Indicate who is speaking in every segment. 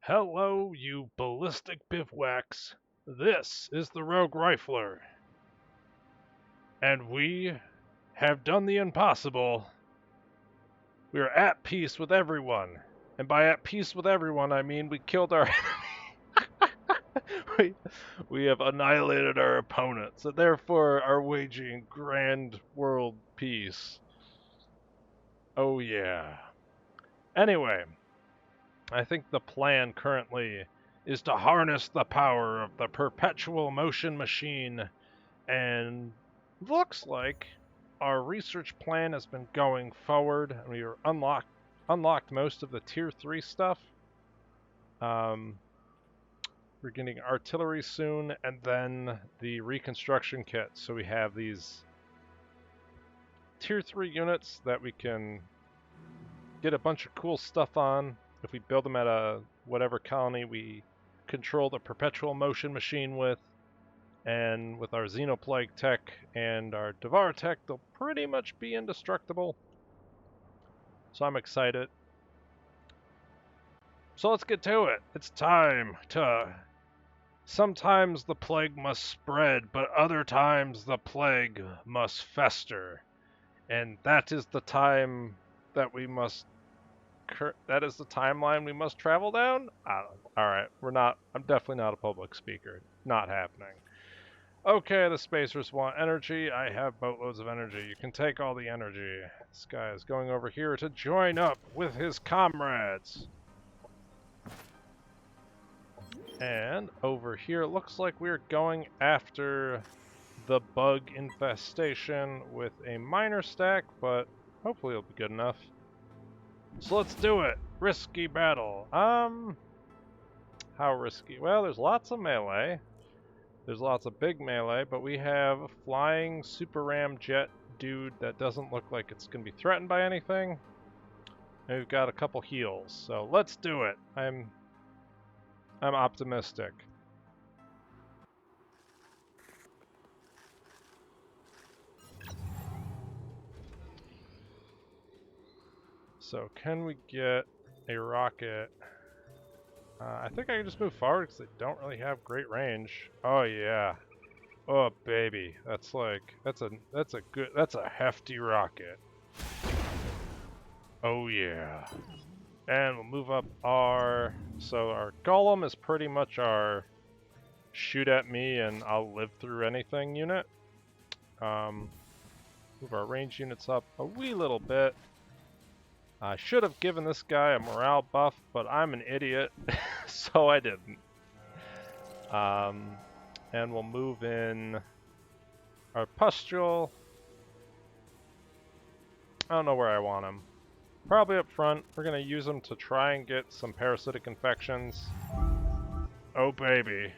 Speaker 1: Hello, you ballistic bivouacs. This is the Roguerifler, and we have done the impossible. We are at peace with everyone, and by at peace with everyone, I mean we killed our we have annihilated our opponents, and therefore are waging grand world peace. Oh yeah. Anyway, I think the plan currently is to harness the power of the perpetual motion machine, and looks like our research plan has been going forward, and we are unlocked most of the tier 3 stuff. We're getting artillery soon, and then the reconstruction kit. So we have these tier 3 units that we can get a bunch of cool stuff on if we build them at a whatever colony we control the perpetual motion machine with. And with our Xenoplague tech and our Devar tech, they'll pretty much be indestructible. So I'm excited. So let's get to it. It's time to... Sometimes the plague must spread, but other times the plague must fester. And that is the time that we must... That is the timeline we must travel down? Alright, I'm definitely not a public speaker. Not happening. Okay, the spacers want energy. I have boatloads of energy. You can take all the energy. This guy is going over here to join up with his comrades. And over here, it looks like we're going after the bug infestation with a minor stack, but hopefully it'll be good enough. So let's do it. Risky battle. How risky? Well, there's lots of melee. There's lots of big melee, but we have a flying super ram jet dude that doesn't look like it's going to be threatened by anything. And we've got a couple heals, so let's do it. I'm optimistic. So can we get a rocket? I think I can just move forward because they don't really have great range. Oh yeah. Oh baby, that's a hefty rocket. Oh yeah. And we'll move up so our golem is pretty much our shoot at me and I'll live through anything unit. Move our range units up a wee little bit. I should have given this guy a morale buff, but I'm an idiot, so I didn't. And we'll move in our pustule. I don't know where I want him. Probably up front. We're going to use them to try and get some parasitic infections. Oh baby.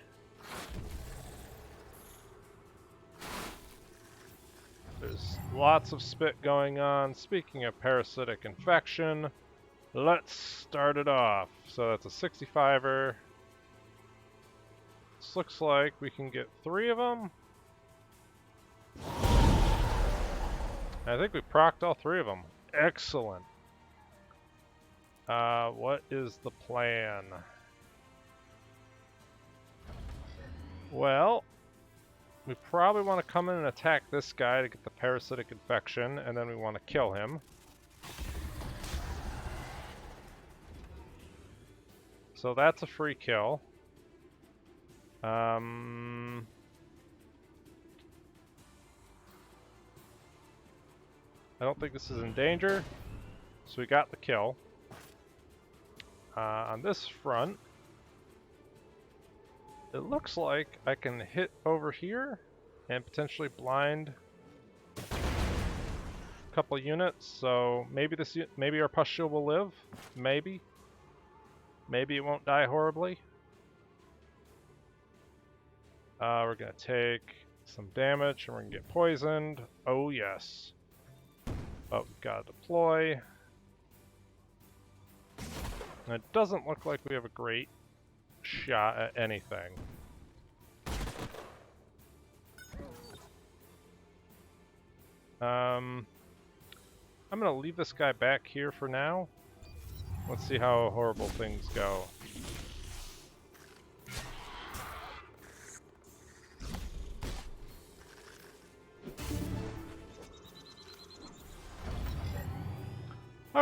Speaker 1: There's lots of spit going on. Speaking of parasitic infection, let's start it off. So that's a 65er. This looks like we can get 3 of them. I think we procced all 3 of them. Excellent. What is the plan? Well, we probably want to come in and attack this guy to get the parasitic infection, and then we want to kill him. So that's a free kill. I don't think this is in danger, so we got the kill. On this front, it looks like I can hit over here and potentially blind a couple units. So maybe our pustule will live. Maybe it won't die horribly. We're gonna take some damage and we're gonna get poisoned. Oh yes. Oh, we've gotta deploy. And it doesn't look like we have a great shot at anything. I'm gonna leave this guy back here for now. Let's see how horrible things go.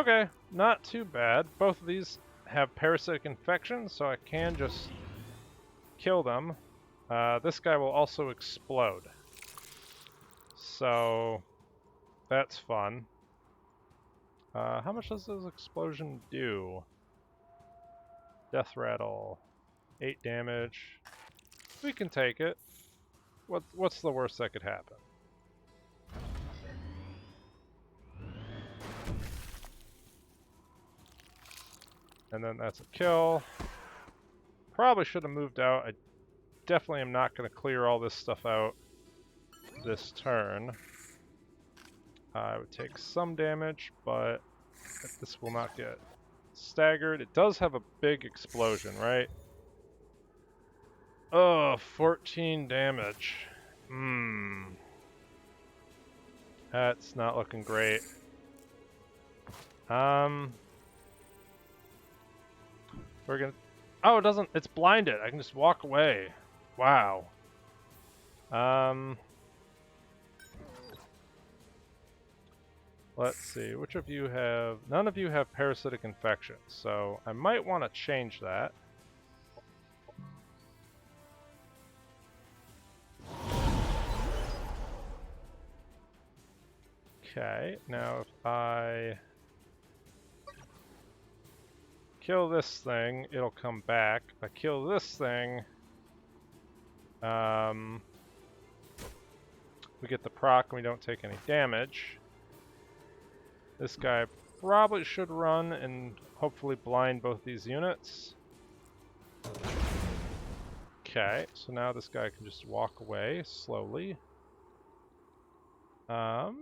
Speaker 1: Okay, not too bad. Both of these have parasitic infections, so I can just kill them. This guy will also explode. So that's fun. How much does this explosion do? Death rattle. 8 damage. We can take it. What's the worst that could happen? And then that's a kill. Probably should have moved out. I definitely am not going to clear all this stuff out this turn. I would take some damage, but this will not get staggered. It does have a big explosion, right? Oh, 14 damage. That's not looking great. We're gonna... Oh, it doesn't... It's blinded. I can just walk away. Wow. Let's see. Which of you have... None of you have parasitic infections, so I might want to change that. Okay, now if I kill this thing, it'll come back. If I kill this thing, we get the proc and we don't take any damage. This guy probably should run and hopefully blind both these units. Okay, so now this guy can just walk away slowly. I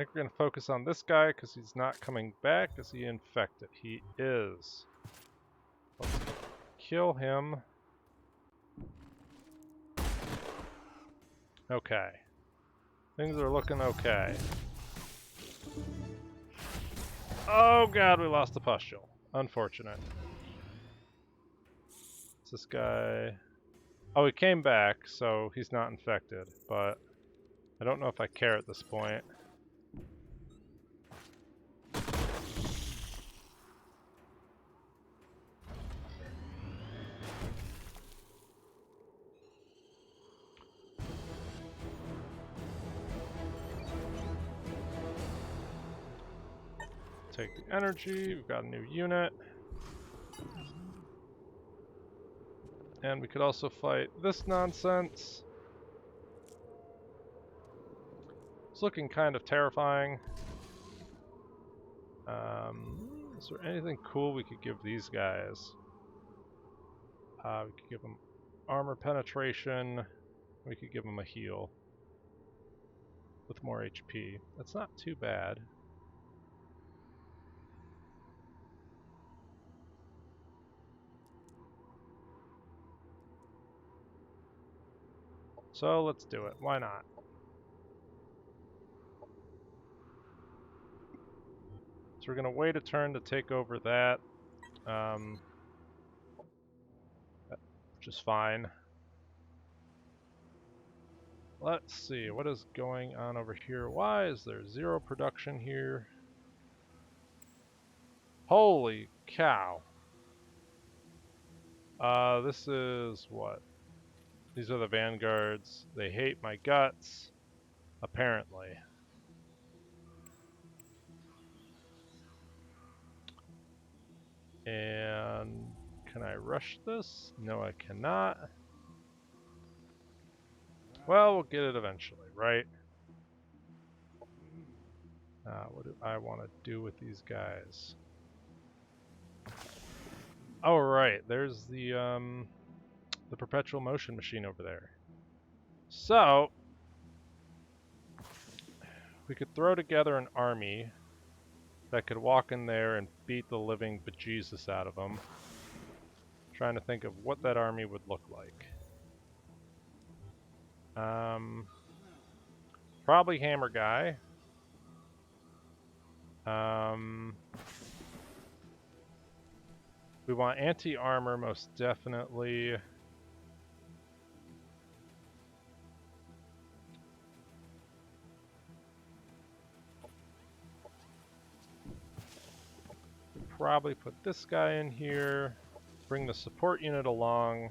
Speaker 1: think we're going to focus on this guy because he's not coming back. Is he infected? He is. Let's kill him. Okay. Things are looking okay. Oh god, we lost the pustule. Unfortunate. It's this guy... Oh, he came back, so he's not infected, but I don't know if I care at this point. Take the energy, we've got a new unit. And we could also fight this nonsense. It's looking kind of terrifying. Is there anything cool we could give these guys? We could give them armor penetration. We could give them a heal with more HP. That's not too bad. So let's do it. Why not? So we're going to wait a turn to take over that, which is fine. Let's see, what is going on over here? Why is there 0 production here? Holy cow. This is what? These are the vanguards. They hate my guts, apparently. And can I rush this? No, I cannot. Well, we'll get it eventually, right? What do I want to do with these guys? Oh, right. There's the perpetual motion machine over there. So, we could throw together an army that could walk in there and beat the living bejesus out of them. Trying to think of what that army would look like. Probably Hammer Guy. We want anti-armor most definitely. probably put this guy in here, bring the support unit along,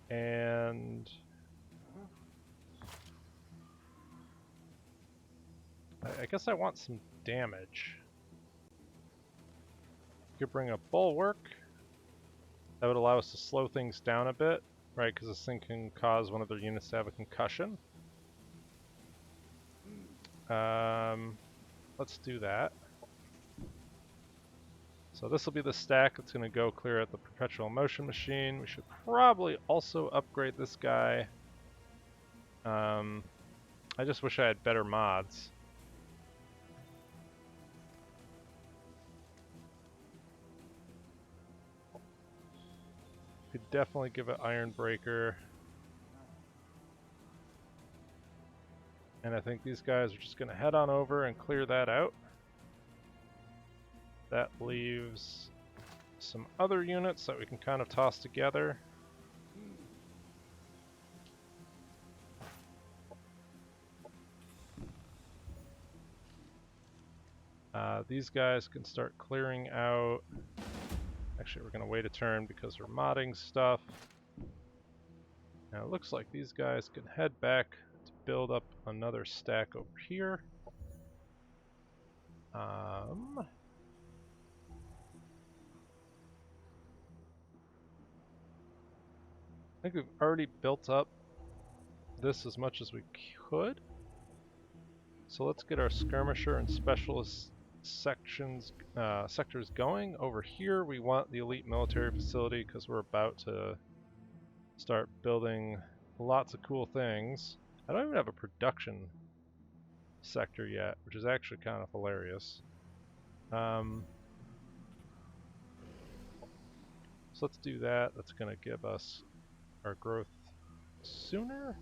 Speaker 1: and I guess I want some damage. Could bring a bulwark. That would allow us to slow things down a bit, right? Because this thing can cause one of their units to have a concussion. Let's do that. So this will be the stack that's going to go clear out the perpetual motion machine. We should probably also upgrade this guy. I just wish I had better mods. Could definitely give it Iron Breaker. And I think these guys are just going to head on over and clear that out. That leaves some other units that we can kind of toss together. These guys can start clearing out. Actually, we're going to wait a turn because we're modding stuff. Now it looks like these guys can head back to build up another stack over here. I think we've already built up this as much as we could. So let's get our skirmisher and specialist sectors going. Over here we want the elite military facility because we're about to start building lots of cool things. I don't even have a production sector yet, which is actually kind of hilarious. So let's do that. That's going to give us our growth sooner.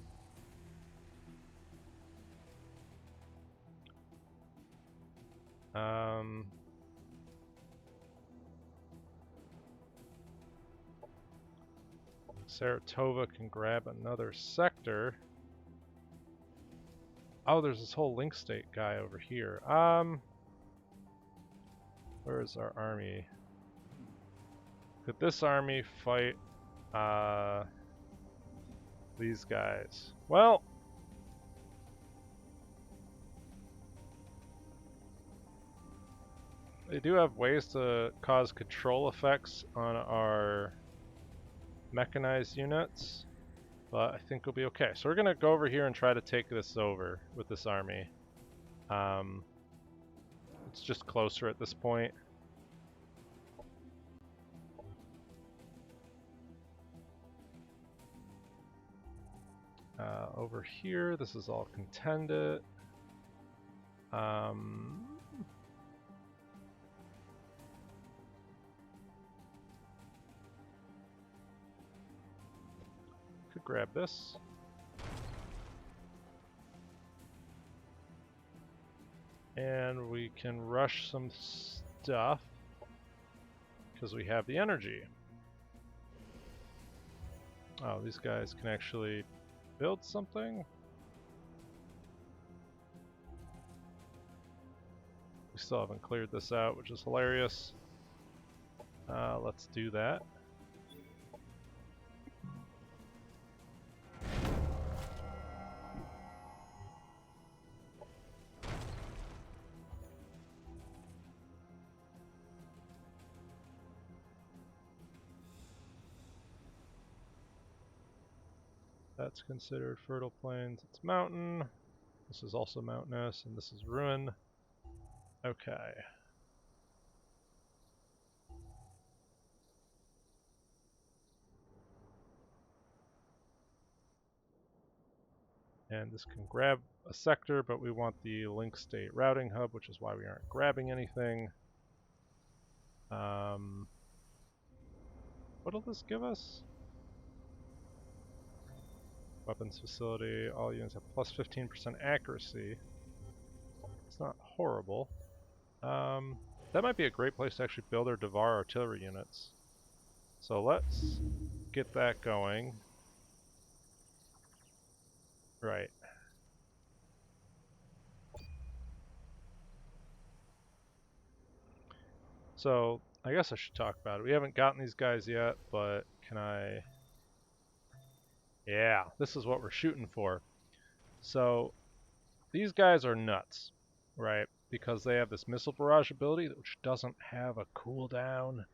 Speaker 1: Saratova can grab another sector. Oh, there's this whole link state guy over here. Where is our army? Could this army fight these guys? Well, they do have ways to cause control effects on our mechanized units, but I think we'll be okay. So we're gonna go over here and try to take this over with this army. It's just closer at this point. Over here, this is all contended. Could grab this. And we can rush some stuff because we have the energy. Oh, these guys can actually build something. We still haven't cleared this out, which is hilarious. Let's do that. That's considered fertile plains. It's mountain. This is also mountainous, and this is ruin. Okay. And this can grab a sector, but we want the link state routing hub, which is why we aren't grabbing anything. What'll this give us? Weapons facility, all units have plus 15% accuracy. It's not horrible. That might be a great place to actually build our Devar artillery units. So let's get that going. Right. So, I guess I should talk about it. We haven't gotten these guys yet, but can I... Yeah, this is what we're shooting for. So, these guys are nuts, right? Because they have this missile barrage ability, which doesn't have a cooldown.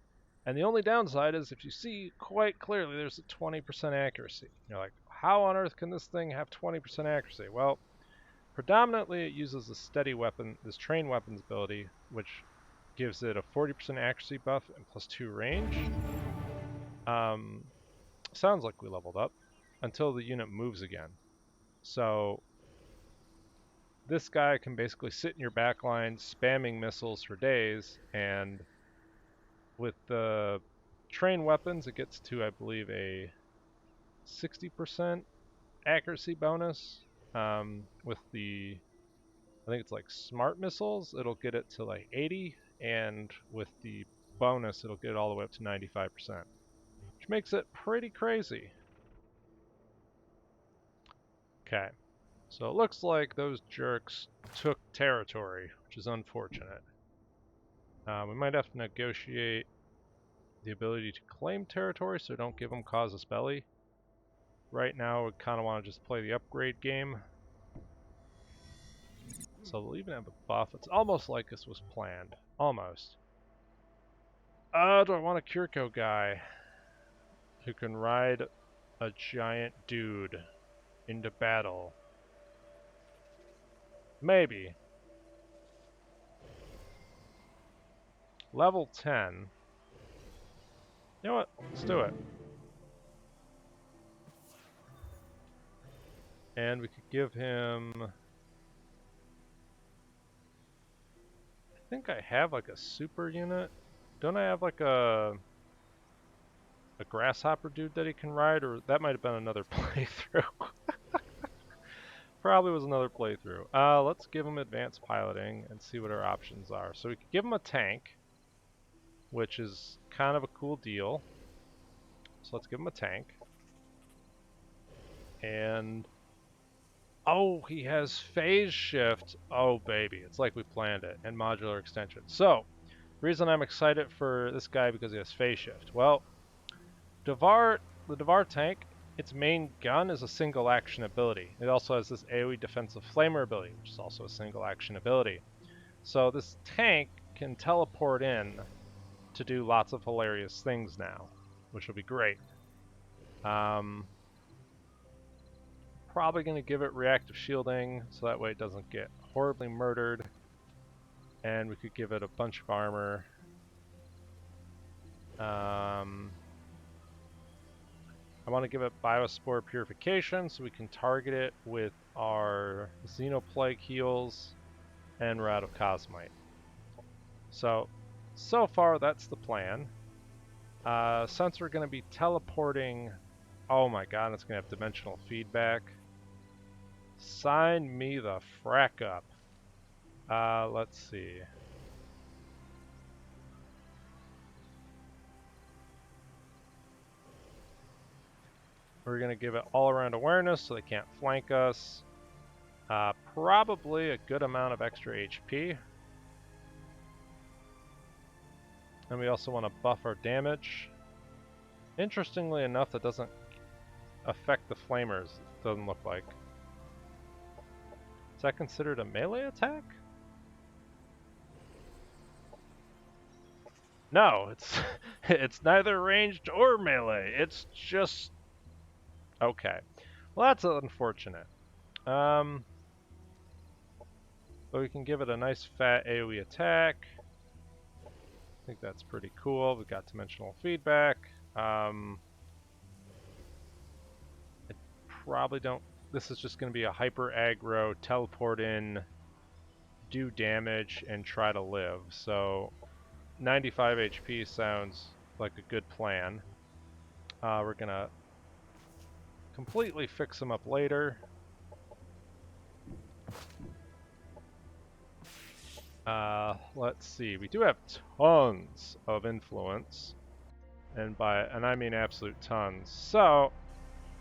Speaker 1: And the only downside is if you see quite clearly there's a 20% accuracy. You're like, how on earth can this thing have 20% accuracy? Well, predominantly it uses a steady weapon, this train weapons ability, which gives it a 40% accuracy buff and +2 range. Sounds like we leveled up until the unit moves again. So this guy can basically sit in your backline spamming missiles for days, and with the train weapons it gets to, I believe, a 60% accuracy bonus. With the, I think it's like smart missiles, it'll get it to like 80, and with the bonus it'll get it all the way up to 95%, which makes it pretty crazy. Okay, so it looks like those jerks took territory, which is unfortunate. We might have to negotiate the ability to claim territory, so don't give them casus belli. Right now, we kind of want to just play the upgrade game. So we'll even have a buff. It's almost like this was planned. Almost. Do I want a Kiriko guy who can ride a giant dude into battle? Maybe. Level 10. You know what? Let's do it. And we could give him... I think I have like a super unit. Don't I have like a grasshopper dude that he can ride? Or that might have been another playthrough. Probably was another playthrough. Let's give him advanced piloting and see what our options are. So we could give him a tank, which is kind of a cool deal. So let's give him a tank. And... oh, he has phase shift. Oh, baby. It's like we planned it. And modular extension. So, the reason I'm excited for this guy because he has phase shift. Well, the Devar tank, its main gun is a single action ability. It also has this AoE defensive flamer ability, which is also a single action ability. So this tank can teleport in to do lots of hilarious things now, which will be great. Probably going to give it reactive shielding, so that way it doesn't get horribly murdered. And we could give it a bunch of armor. I want to give it Biospore Purification, so we can target it with our Xenoplague heals, and we're out of Cosmite. So far that's the plan. Since we're going to be teleporting... oh my god, it's going to have dimensional feedback. Sign me the frack up. Let's see. We're going to give it all-around awareness so they can't flank us. Probably a good amount of extra HP. And we also want to buff our damage. Interestingly enough, that doesn't affect the flamers, it doesn't look like. Is that considered a melee attack? No, it's neither ranged or melee. It's just... okay. Well, that's unfortunate. But we can give it a nice fat AoE attack. I think that's pretty cool. We've got dimensional feedback. I probably don't... this is just going to be a hyper aggro, teleport in, do damage, and try to live. So 95 HP sounds like a good plan. We're going to completely fix him up later. Let's see. We do have tons of influence. And I mean absolute tons. So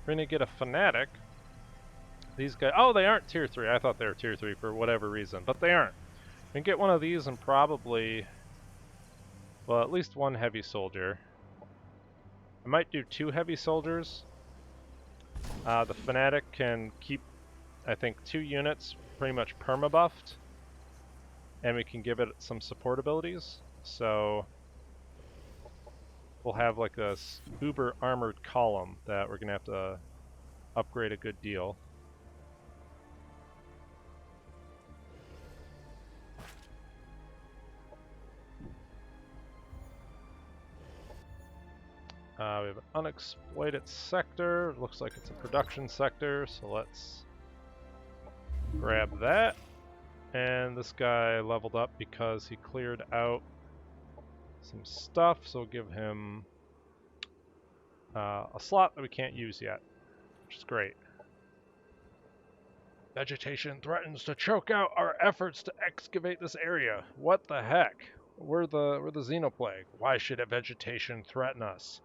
Speaker 1: we're going to get a Fanatic. These guys... oh, they aren't tier 3. I thought they were tier 3 for whatever reason, but they aren't. We can get one of these and probably Well, at least one heavy soldier. I might do 2 heavy soldiers. The Fanatic can keep, I think, 2 units pretty much perma-buffed, and we can give it some support abilities. So we'll have like a uber armored column that we're gonna have to upgrade a good deal. We have an unexploited sector. Looks like it's a production sector, so let's grab that. And this guy leveled up because he cleared out some stuff, so we'll give him a slot that we can't use yet, which is great. Vegetation threatens to choke out our efforts to excavate this area. What the heck? We're the Xenoplague. Why should a vegetation threaten us?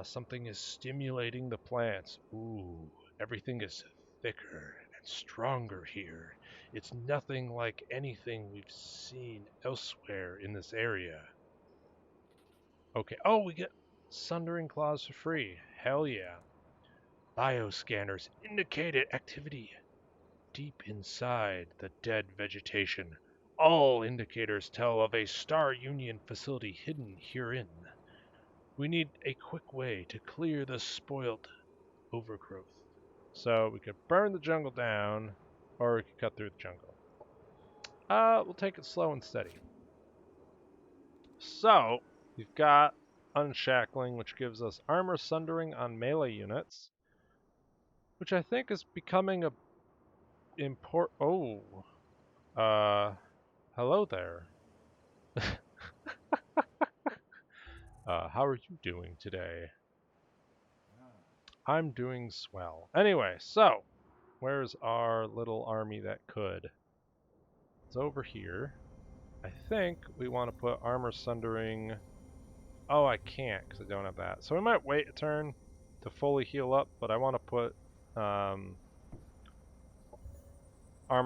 Speaker 1: Something is stimulating the plants. Ooh, everything is thicker and stronger here. It's nothing like anything we've seen elsewhere in this area. Okay, oh, we get Sundering Claws for free. Hell yeah. Bioscanners indicated activity deep inside the dead vegetation. All indicators tell of a Star Union facility hidden herein. We need a quick way to clear the spoiled overgrowth. So we could burn the jungle down, or we could cut through the jungle. We'll take it slow and steady. So, we've got Unshackling, which gives us armor sundering on melee units, which I think is becoming a hello there. How are you doing today? I'm doing swell. Anyway, so, where's our little army that could? It's over here. I think we want to put armor sundering. Oh, I can't because I don't have that. So we might wait a turn to fully heal up, but I want to put armor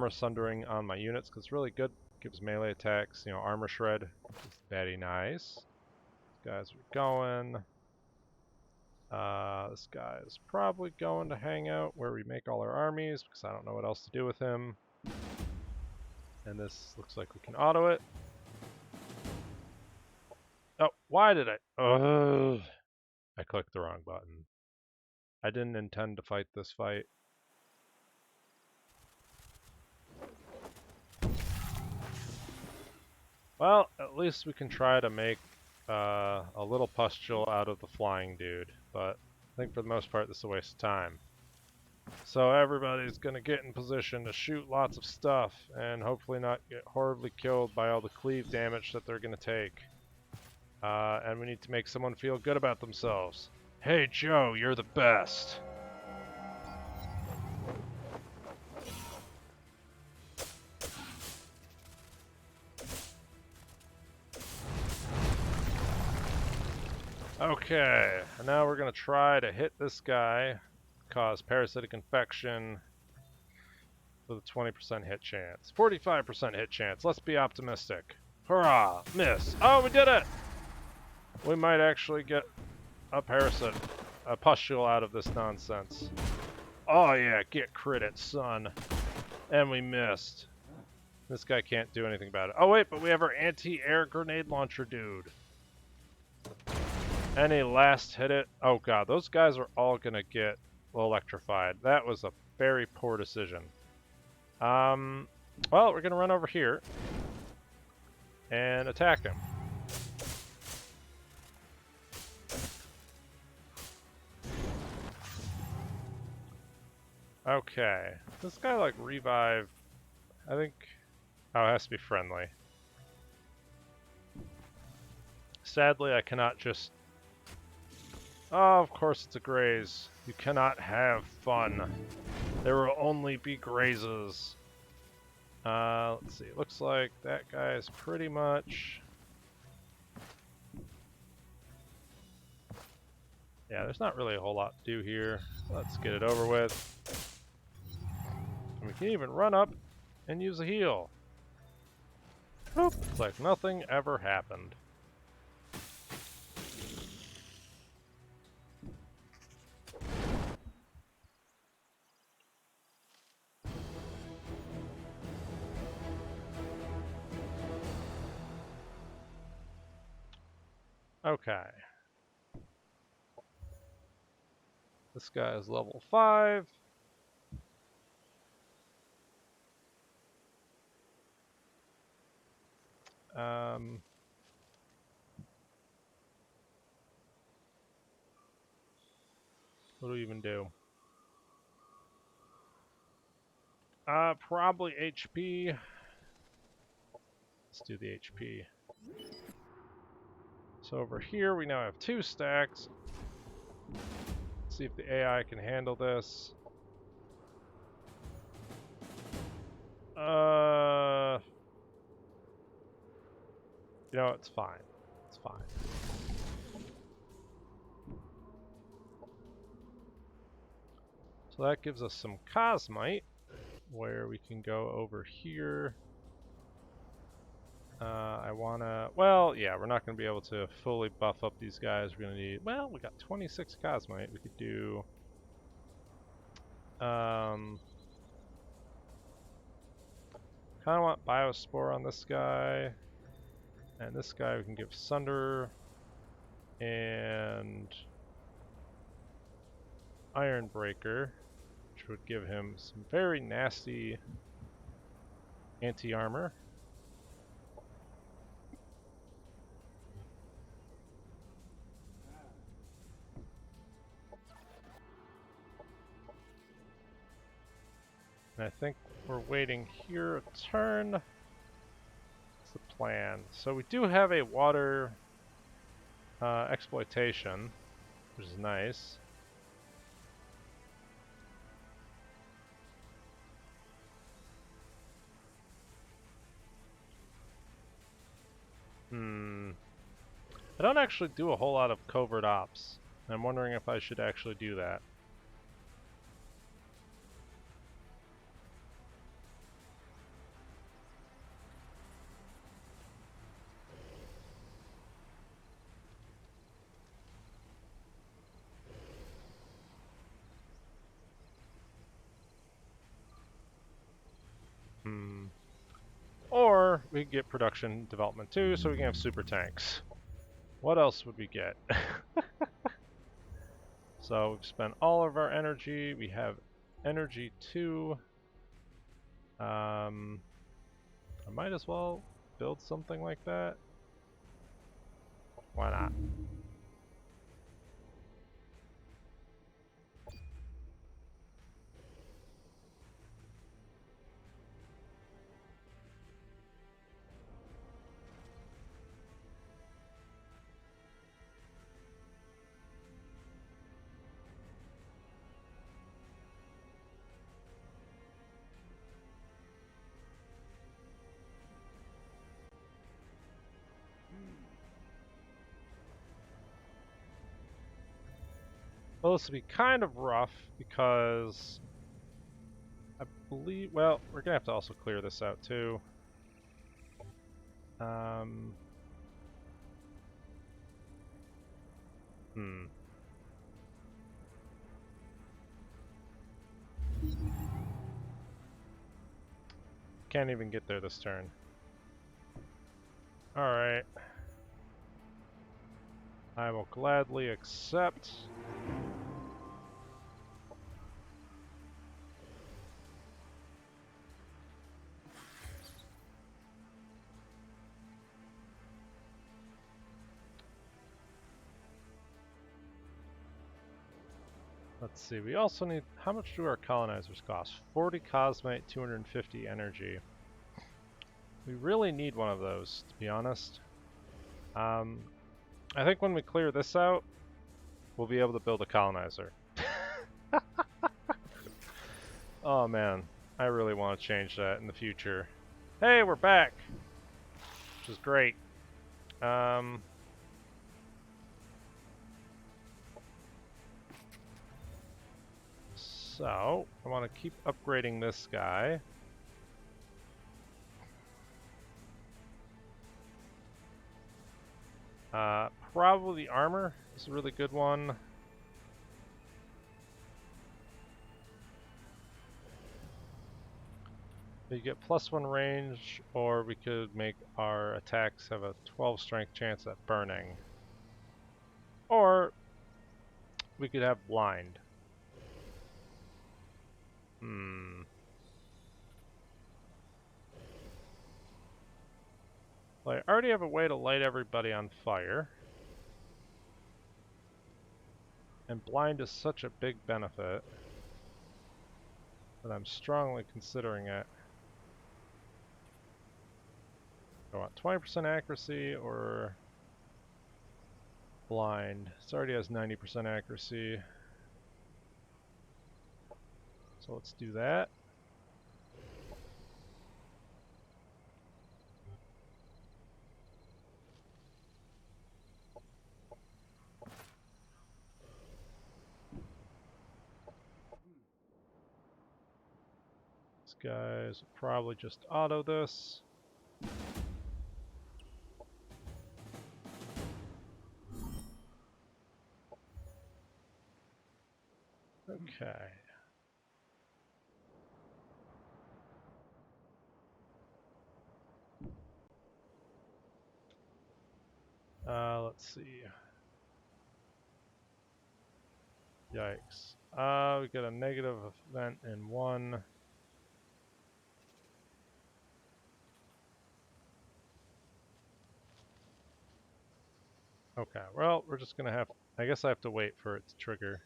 Speaker 1: sundering on my units because it's really good. Gives melee attacks, armor shred. It's very nice. These guys are going. This guy is probably going to hang out where we make all our armies because I don't know what else to do with him. And this looks like we can auto it. Oh, why did I? Ugh. I clicked the wrong button. I didn't intend to fight this fight. Well, at least we can try to make a little pustule out of the flying dude, but I think for the most part this is a waste of time. So everybody's going to get in position to shoot lots of stuff and hopefully not get horribly killed by all the cleave damage that they're going to take. And we need to make someone feel good about themselves. Hey Joe, you're the best! Okay, and now we're going to try to hit this guy, cause parasitic infection with a 20% hit chance. 45% hit chance, let's be optimistic. Hurrah! Miss! Oh, we did it! We might actually get a pustule out of this nonsense. Oh yeah, get critted, son. And we missed. This guy can't do anything about it. Oh wait, but we have our anti-air grenade launcher dude. Any last hit it? Oh god, those guys are all gonna get electrified. That was a very poor decision. Well, we're gonna run over here and attack him. Okay, this guy like revived. I think. Oh, it has to be friendly. Sadly, I cannot just. Oh, of course it's a graze. You cannot have fun. There will only be grazes. Let's see. It looks like that guy is pretty much. Yeah, there's not really a whole lot to do here. Let's get it over with. And we can even run up and use a heal. Boop. It's like nothing ever happened. Okay. This guy is level 5. What do we even do? Probably HP. Let's do the HP. So over here we now have 2 stacks. Let's see if the AI can handle this. You know, it's fine. It's fine. So that gives us some cosmite, where we can go over here. I wanna, well, yeah, we're not gonna be able to fully buff up these guys. We're gonna need, well, we got 26 cosmite. We could do, kind of want biospore on this guy, and this guy we can give sunder and iron breaker, which would give him some very nasty anti-armor. And I think we're waiting here a turn. That's the plan. So we do have a water exploitation, which is nice. I don't actually do a whole lot of covert ops. I'm wondering if I should actually do that. Or we could get production development too, so we can have super tanks. What else would we get? So we've spent all of our energy. We have energy 2. I might as well build something like that. Why not? Well, this will be kind of rough because I believe, well, we're gonna have to also clear this out too. Can't even get there this turn. Alright. I will gladly accept. Let's see, we also need, how much do our colonizers cost? 40 cosmite, 250 energy. We really need one of those, to be honest. I think when we clear this out, we'll be able to build a colonizer. Oh man, I really want to change that in the future. Hey, we're back! Which is great. So, I want to keep upgrading this guy. Probably the armor is a really good one. You get +1 range, or we could make our attacks have a 12 strength chance at burning. Or we could have blind. Well, I already have a way to light everybody on fire. And blind is such a big benefit that I'm strongly considering it. I want 20% accuracy or blind. It already has 90% accuracy. So let's do that. These guys will probably just auto this. Okay. Let's see. Yikes. We get a negative event in one. Okay, well, we're just gonna have... I guess I have to wait for it to trigger.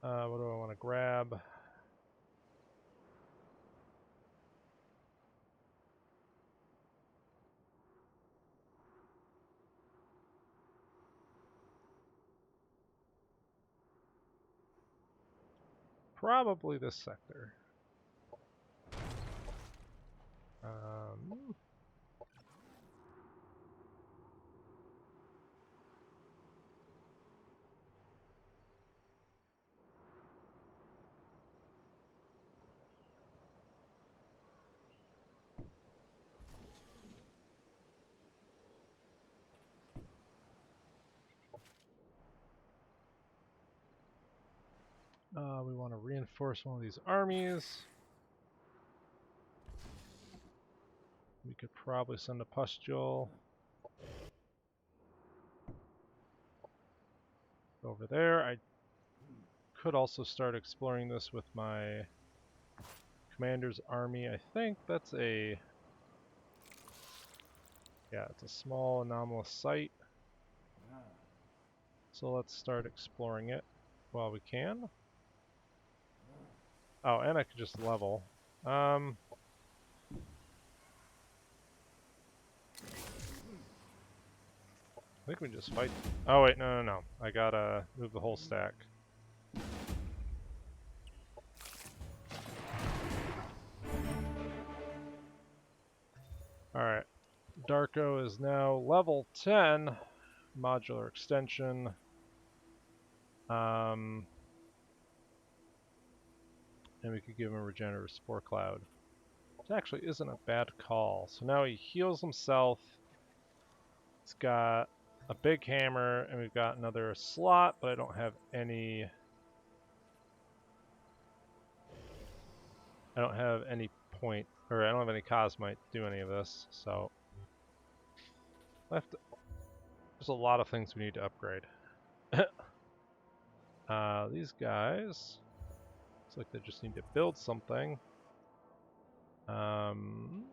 Speaker 1: What do I want to grab? Probably this sector. We want to reinforce one of these armies. We could probably send a pustule over there. I could also start exploring this with my commander's army. I think that's a... yeah, it's a small anomalous site. So let's start exploring it while we can. Oh, and I could just level. I think we just fight. Oh wait, no. I gotta move the whole stack. Alright. Darko is now level 10. Modular extension. And we could give him a regenerative spore cloud. Which actually isn't a bad call. So now he heals himself. He's got a big hammer, and we've got another slot, but I don't have any... I don't have any point, or I don't have any cosmite to do any of this, so... There's a lot of things we need to upgrade. These guys... looks like they just need to build something. Kind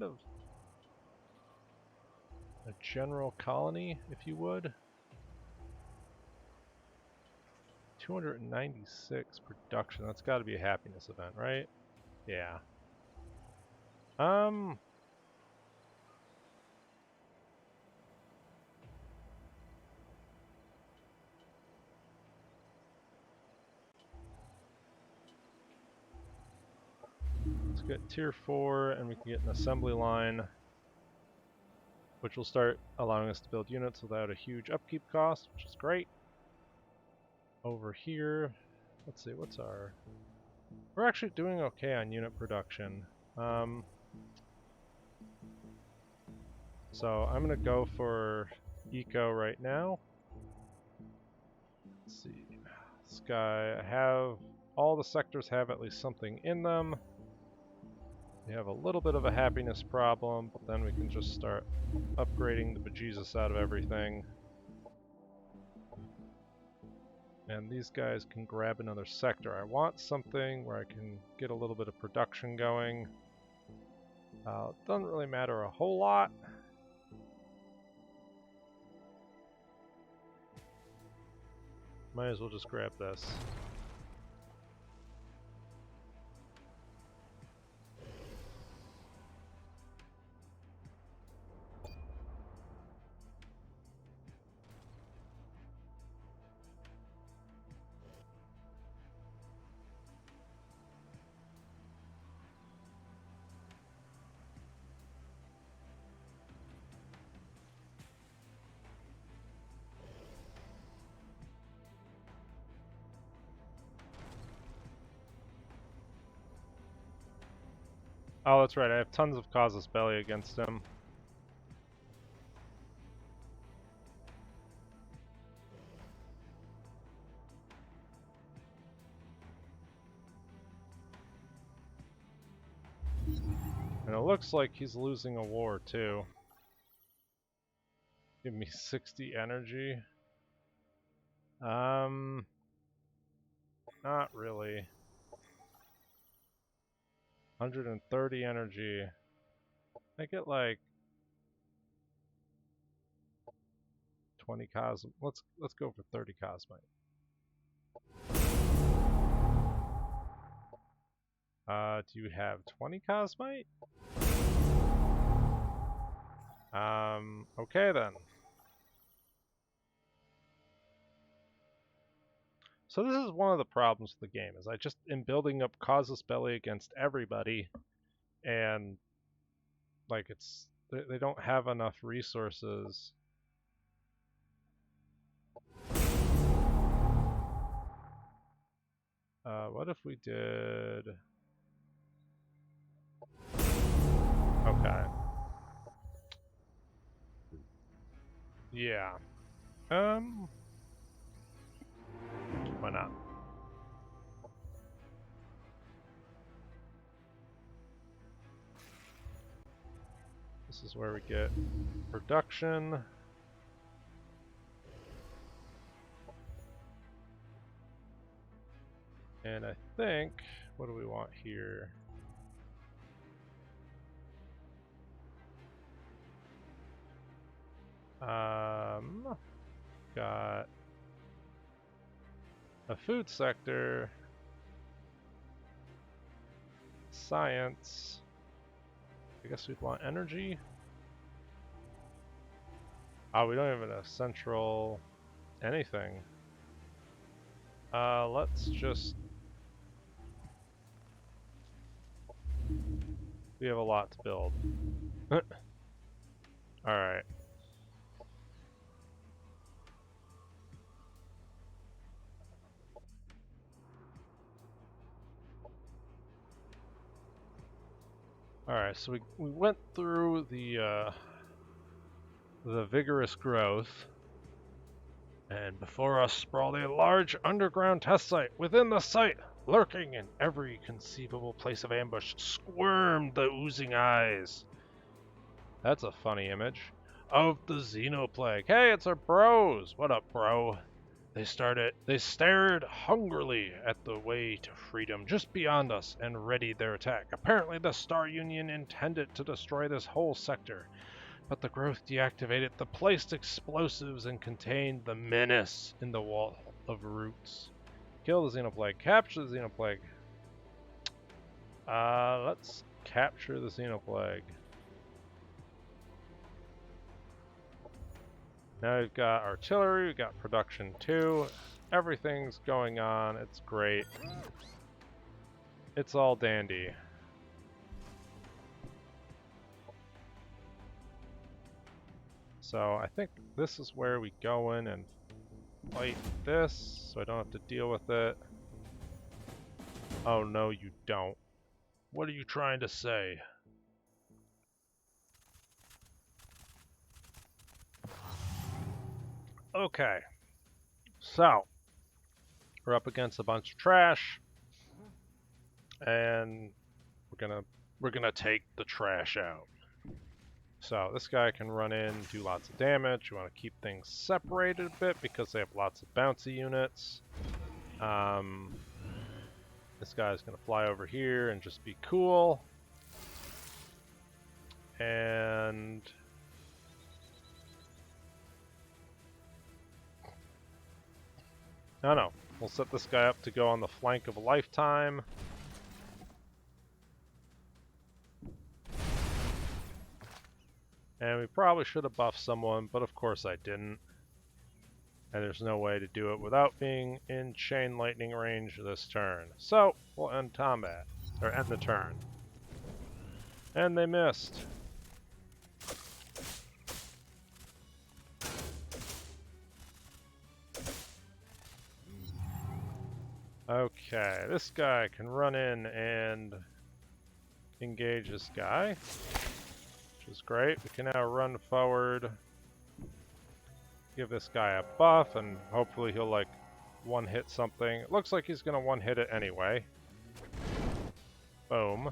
Speaker 1: of a general colony, if you would. 296 production. That's got to be a happiness event, right? Yeah. Let's get tier 4, and we can get an assembly line, which will start allowing us to build units without a huge upkeep cost, which is great. Over here, let's see, what's our... we're actually doing okay on unit production. So I'm going to go for eco right now. Let's see. This guy, I have... all the sectors have at least something in them. We have a little bit of a happiness problem, but then we can just start upgrading the bejesus out of everything. And these guys can grab another sector. I want something where I can get a little bit of production going. It doesn't really matter a whole lot. Might as well just grab this. Oh, that's right, I have tons of casus belli against him. And it looks like he's losing a war, too. Give me 60 energy. Not really. 130 energy. I get like 20 cosm. Let's go for 30 cosmite. Do you have 20 cosmite? Okay then. So this is one of the problems with the game, is I just am building up casus belli against everybody, and like they don't have enough resources. What if we did... Okay. Yeah. Why not? This is where we get production. And I think, what do we want here? Got a food sector, science. I guess we'd want energy. Oh, we don't have a central anything. Let's just... We have a lot to build. Alright. Alright, so we went through the vigorous growth, and before us sprawled a large underground test site. Within the site, lurking in every conceivable place of ambush, squirmed the oozing eyes. That's a funny image. Of the Xenoplague. Hey, it's our bros! What up, bro? They stared hungrily at the way to freedom just beyond us and readied their attack. Apparently the Star Union intended to destroy this whole sector, but the growth deactivated the placed explosives and contained the menace in the wall of roots. Kill the Xenoplague. Capture the Xenoplague. Let's capture the Xenoplague. Now we've got artillery, we've got production too. Everything's going on, it's great. It's all dandy. So I think this is where we go in and fight this, so I don't have to deal with it. Oh no, you don't. What are you trying to say? Okay, so we're up against a bunch of trash, and we're gonna we're gonna take the trash out. So this guy can run in, do lots of damage. You want to keep things separated a bit because they have lots of bouncy units. This guy's gonna fly over here and just be cool. And no, we'll set this guy up to go on the flank of a lifetime. And we probably should have buffed someone, but of course I didn't. And there's no way to do it without being in chain lightning range this turn. So, we'll end combat, or end the turn. And they missed. Okay, this guy can run in and engage this guy, which is great. We can now run forward, give this guy a buff, and hopefully he'll like one-hit something. It looks like he's gonna one-hit it anyway. Boom.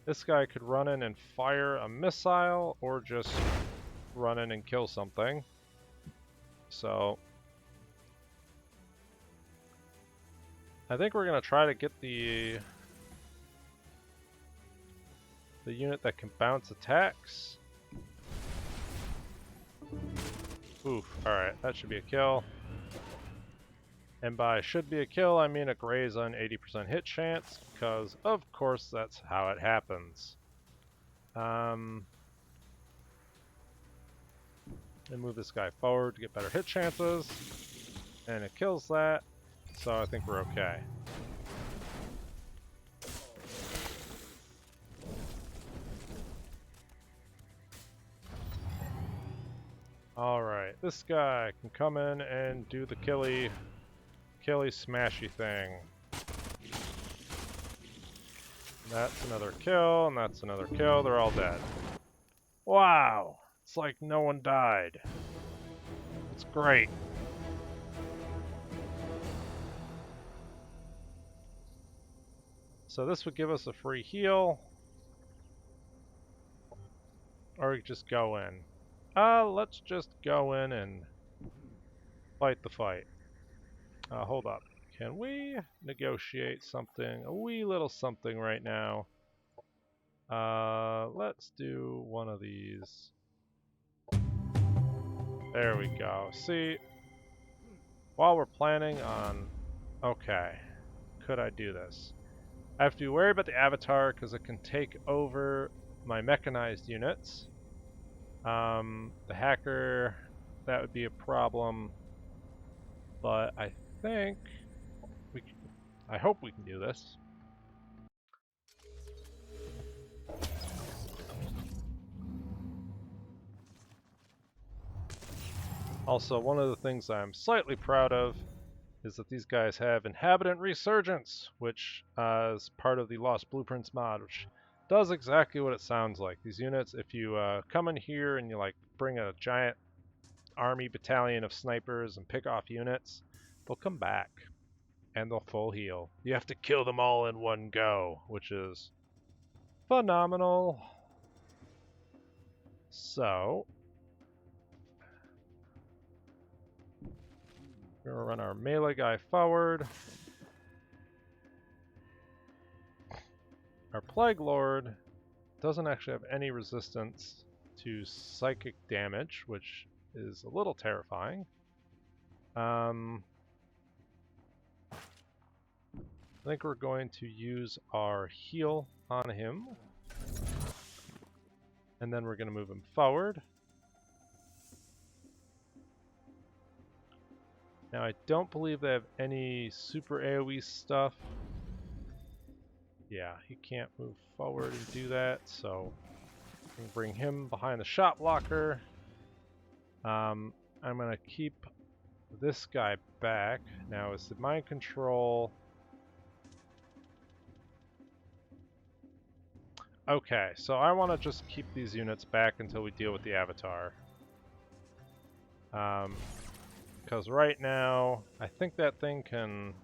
Speaker 1: This guy could run in and fire a missile, or just run in and kill something. So I think we're gonna try to get the unit that can bounce attacks. Oof, alright, that should be a kill. And by should be a kill, I mean a graze on 80% hit chance, because of course that's how it happens. And move this guy forward to get better hit chances, and it kills that, so I think we're okay. Alright, this guy can come in and do the killy smashy thing. That's another kill, and that's another kill. They're all dead. Wow! It's like no one died. It's great. So this would give us a free heal. Or we could just go in. Let's just go in and fight the fight. Hold up. Can we negotiate something? A wee little something right now. Let's do one of these. There we go. See, while we're planning on... Okay, could I do this? I have to be worried about the avatar because it can take over my mechanized units. The hacker, that would be a problem. But I think we can, I hope we can do this. Also, one of the things I'm slightly proud of is that these guys have Inhabitant Resurgence, which is part of the Lost Blueprints mod, which does exactly what it sounds like. These units, if you come in here and you like bring a giant army battalion of snipers and pick off units, they'll come back and they'll full heal. You have to kill them all in one go, which is phenomenal. So we're gonna run our melee guy forward. Our Plague Lord doesn't actually have any resistance to psychic damage, which is a little terrifying. I think we're going to use our heal on him. And then we're going to move him forward. Now I don't believe they have any super AoE stuff. Yeah, he can't move forward and do that, so I can bring him behind the shot blocker. I'm going to keep this guy back. Now is the mind control... Okay, so I want to just keep these units back until we deal with the Avatar. Because right now, I think that thing can...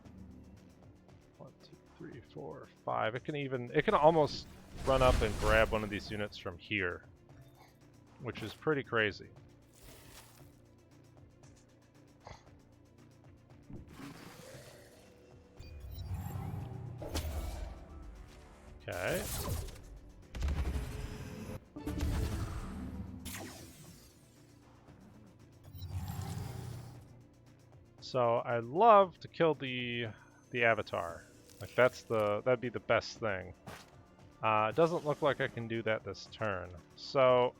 Speaker 1: 1, 2, 3, 4, 5. It can almost run up and grab one of these units from here, which is pretty crazy. Okay. So I'd love to kill the avatar. Like that'd be the best thing. It doesn't look like I can do that this turn. So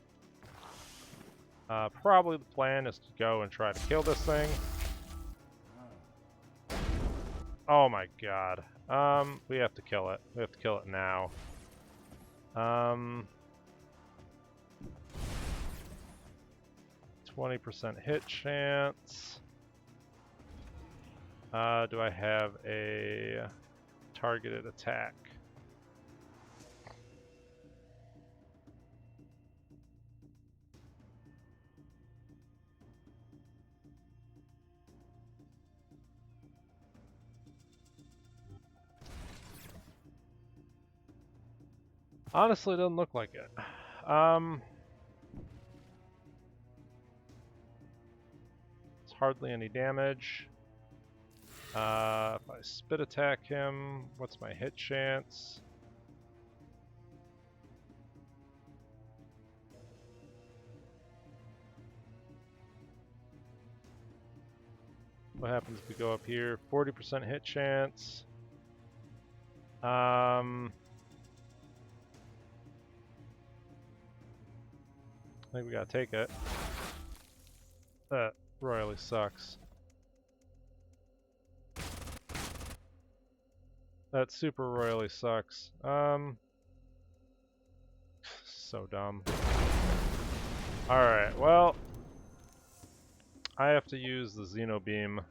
Speaker 1: probably the plan is to go and try to kill this thing. Oh my god. We have to kill it. We have to kill it now. 20% hit chance. Do I have a targeted attack? Honestly, it doesn't look like it. It's hardly any damage. If I spit attack him, what's my hit chance? What happens if we go up here? 40% hit chance. I think we gotta take it. That royally sucks. That super royally sucks. So dumb. Alright, well, I have to use the Xenobeam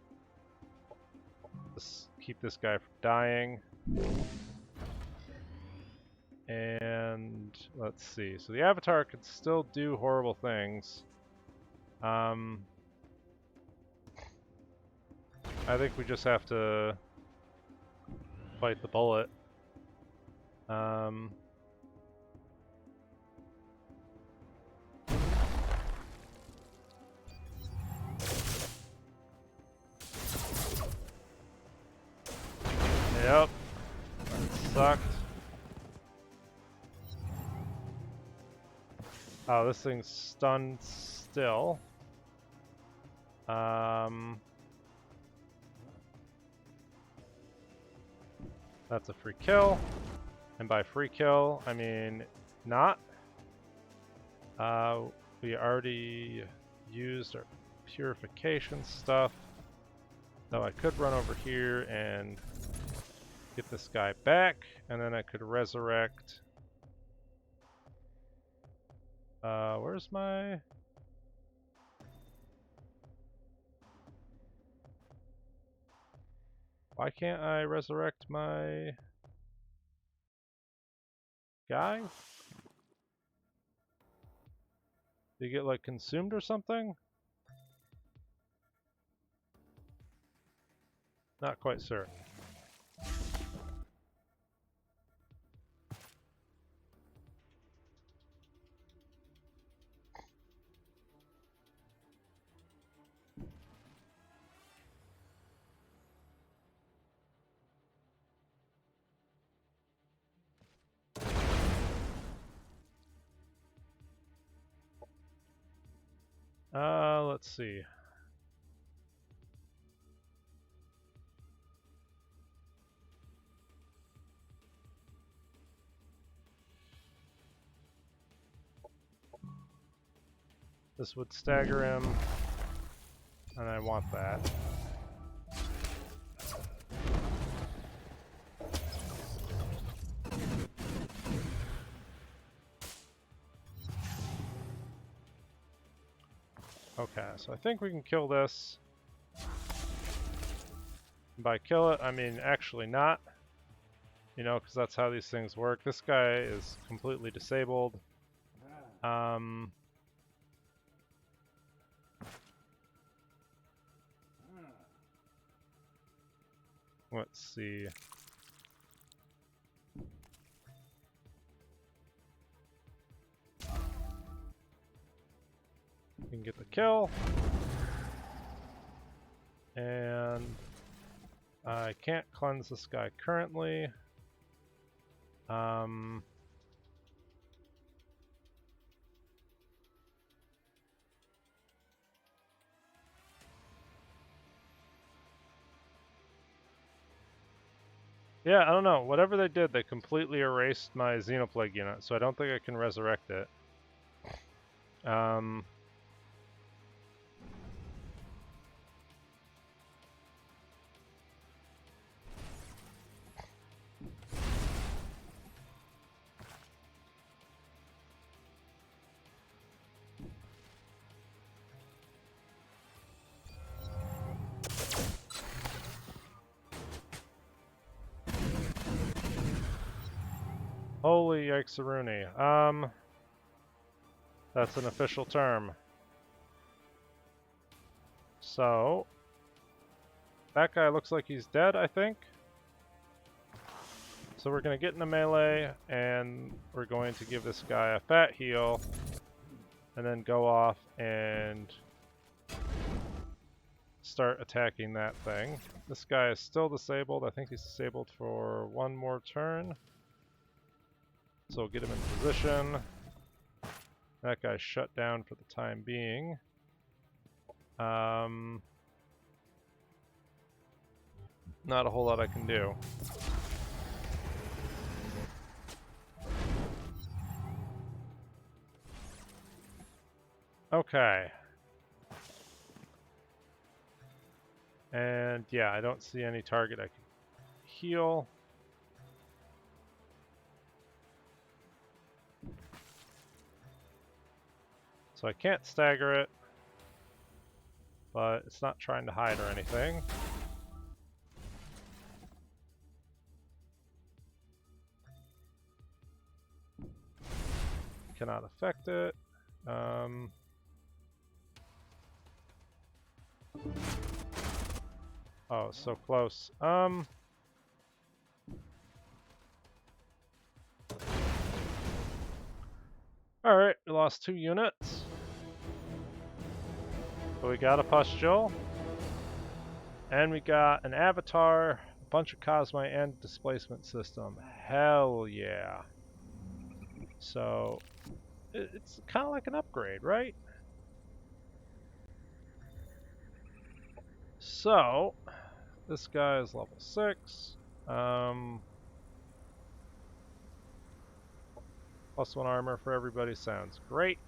Speaker 1: to keep this guy from dying. And let's see. So the Avatar can still do horrible things. I think we just have to bite the bullet. Yep. That sucked. Oh, this thing's stunned still. That's a free kill. And by free kill, I mean not. We already used our purification stuff. So I could run over here and get this guy back, and then I could resurrect. Where's my... Why can't I resurrect my guy? Did he get, like, consumed or something? Not quite certain. Let's see. This would stagger him, and I want that. Okay, so I think we can kill this. And by kill it, I mean actually not. You know, because that's how these things work. This guy is completely disabled. Let's see. can get the kill. And I can't cleanse this guy currently. Yeah, I don't know. Whatever they did, they completely erased my Xenoplague unit, so I don't think I can resurrect it. Holy yikesaroonie. That's an official term. So, that guy looks like he's dead, I think. So we're going to get in a melee, and we're going to give this guy a fat heal, and then go off and start attacking that thing. This guy is still disabled. I think he's disabled for one more turn. So we'll get him in position. That guy's shut down for the time being. Not a whole lot I can do. Okay. And yeah, I don't see any target I can heal. So I can't stagger it, but it's not trying to hide or anything. Cannot affect it. Oh, so close. Alright, we lost 2 units. But we got a pustule. And we got an avatar, a bunch of cosmite, and displacement system. Hell yeah. So, it's kind of like an upgrade, right? So, this guy is level 6. Plus 1 armor for everybody sounds great.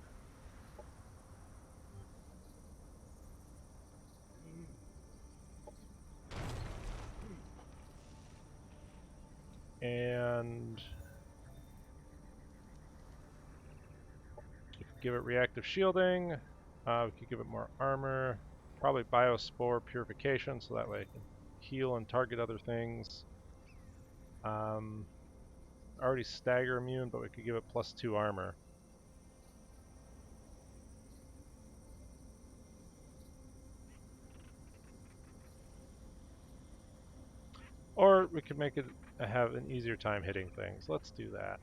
Speaker 1: And we could give it reactive shielding. We could give it more armor. Probably biospore purification, so that way it can heal and target other things. Already stagger immune, but we could give it plus 2 armor. Or we could make it have an easier time hitting things. Let's do that.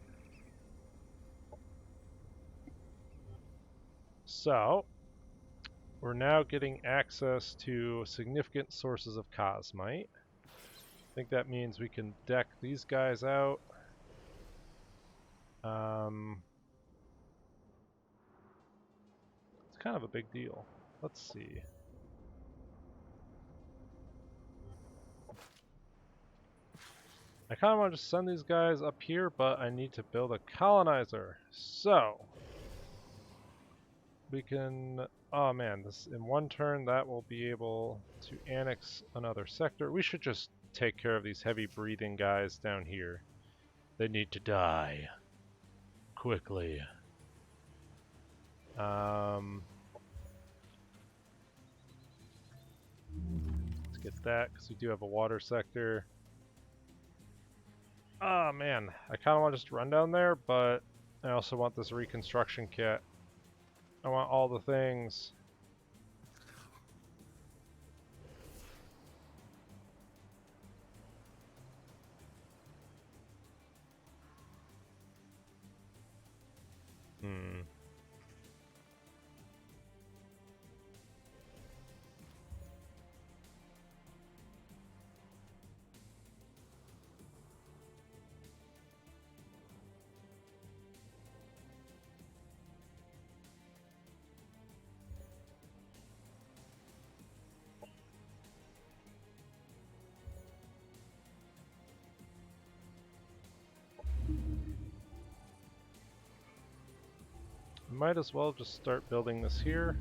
Speaker 1: So, we're now getting access to significant sources of cosmite. I think that means we can deck these guys out. It's kind of a big deal. Let's see. I kind of want to just send these guys up here, but I need to build a colonizer. So, we can... Oh man, this in one turn that will be able to annex another sector. We should just take care of these heavy breathing guys down here. They need to die. Quickly. Let's get that, because we do have a water sector. Oh man, I kind of want to just run down there, but I also want this reconstruction kit. I want all the things. Might as well just start building this here.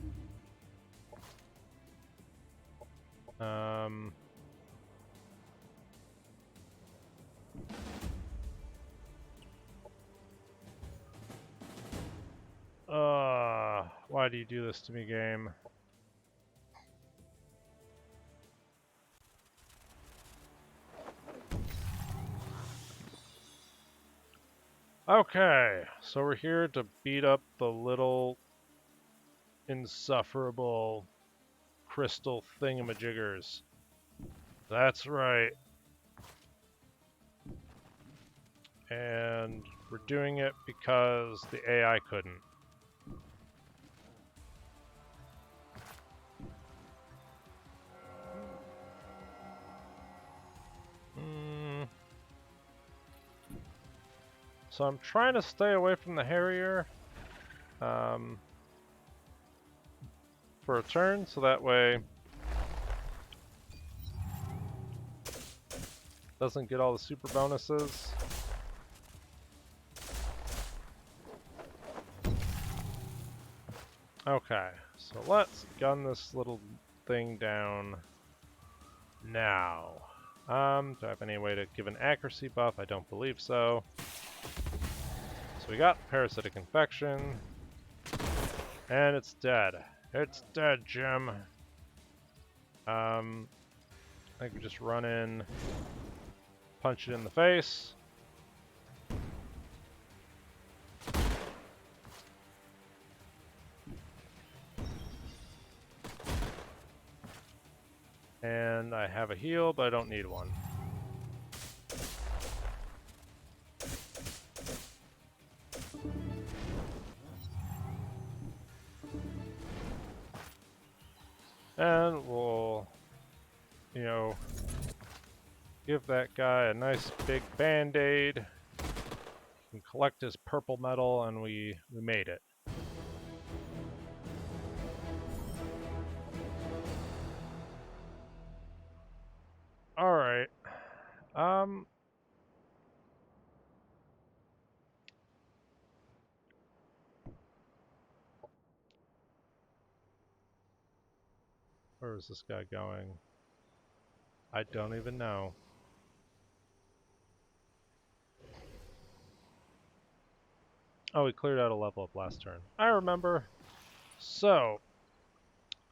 Speaker 1: Why do you do this to me, game? Okay, so we're here to beat up the little insufferable crystal thingamajiggers. That's right. And we're doing it because the AI couldn't. So I'm trying to stay away from the Harrier for a turn, so that way doesn't get all the super bonuses. Okay, so let's gun this little thing down now. Do I have any way to give an accuracy buff? I don't believe so. So we got parasitic infection, and it's dead. It's dead, Jim. I think we just run in, punch it in the face. And I have a heal, but I don't need one. And we'll, you know, give that guy a nice big band-aid. And collect his purple metal, and we made it. Alright. Where is this guy going? I don't even know. Oh, he cleared out a level up last turn. I remember. So,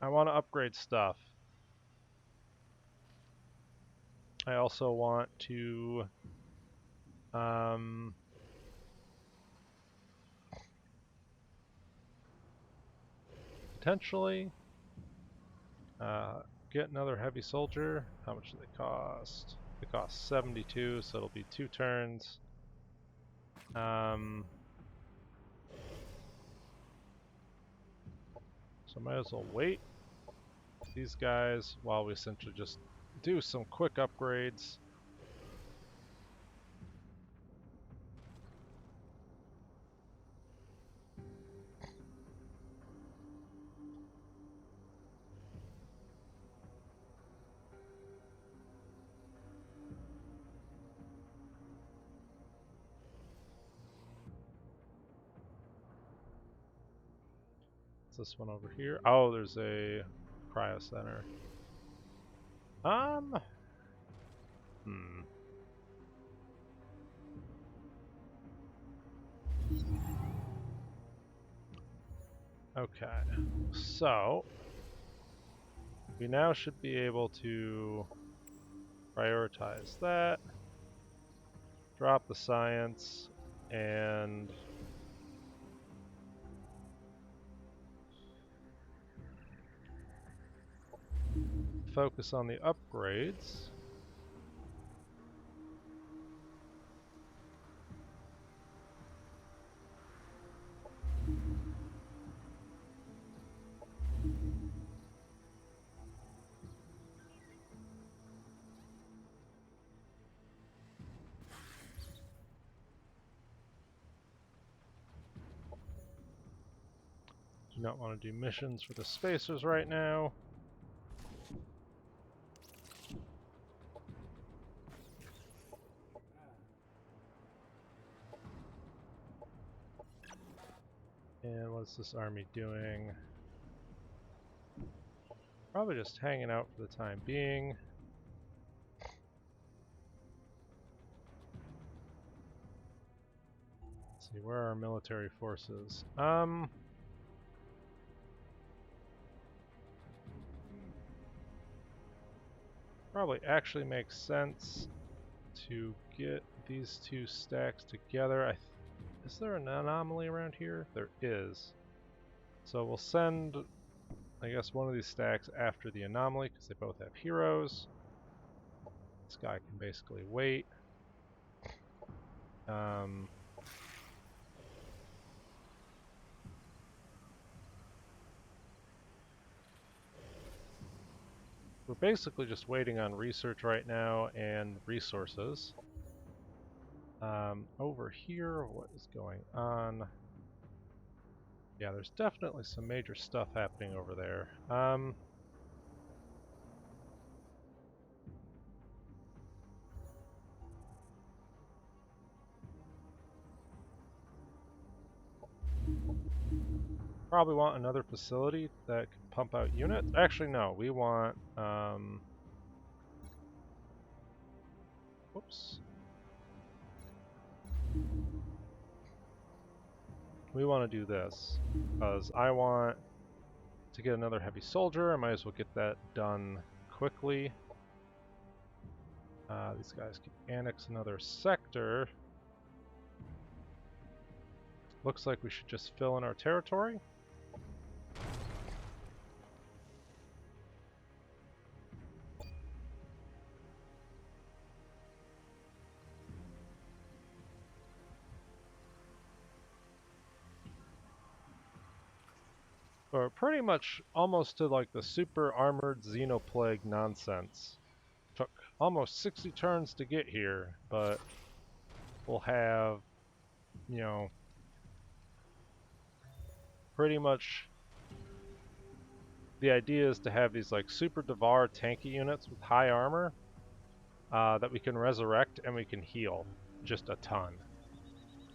Speaker 1: I want to upgrade stuff. I also want to potentially get another heavy soldier. How much do they cost? They cost 72, so it'll be 2 turns. So I might as well wait these guys while we essentially just do some quick upgrades. What's this one over here? Oh, there's a cryo center. Okay, so we now should be able to prioritize that, drop the science, and focus on the upgrades. Do not want to do missions for the spacers right now. And what's this army doing? Probably just hanging out for the time being. Let's see, where are our military forces? Probably actually makes sense to get these two stacks together. Is there an anomaly around here? There is. So we'll send, I guess, one of these stacks after the anomaly because they both have heroes. This guy can basically wait. We're basically just waiting on research right now and resources. Over here, what is going on? Yeah, there's definitely some major stuff happening over there. Probably want another facility that can pump out units. Actually, no, we want, whoops. We want to do this, because I want to get another heavy soldier. I might as well get that done quickly. These guys can annex another sector. Looks like we should just fill in our territory. We're pretty much almost to like the super armored xenoplague nonsense. Took almost 60 turns to get here, but we'll have, you know, pretty much the idea is to have these like super Devar tanky units with high armor that we can resurrect and we can heal just a ton.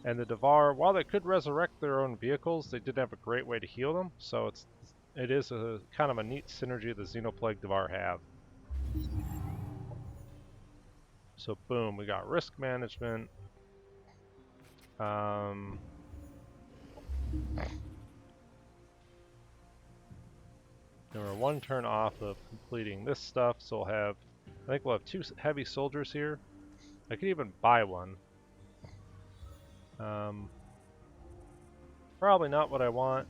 Speaker 1: And the Devar, while they could resurrect their own vehicles, they didn't have a great way to heal them, so it is a kind of a neat synergy the Xenoplague Devar have. So boom, we got risk management. Then we're one turn off of completing this stuff, so I think we'll have 2 heavy soldiers here. I could even buy one. Probably not what I want.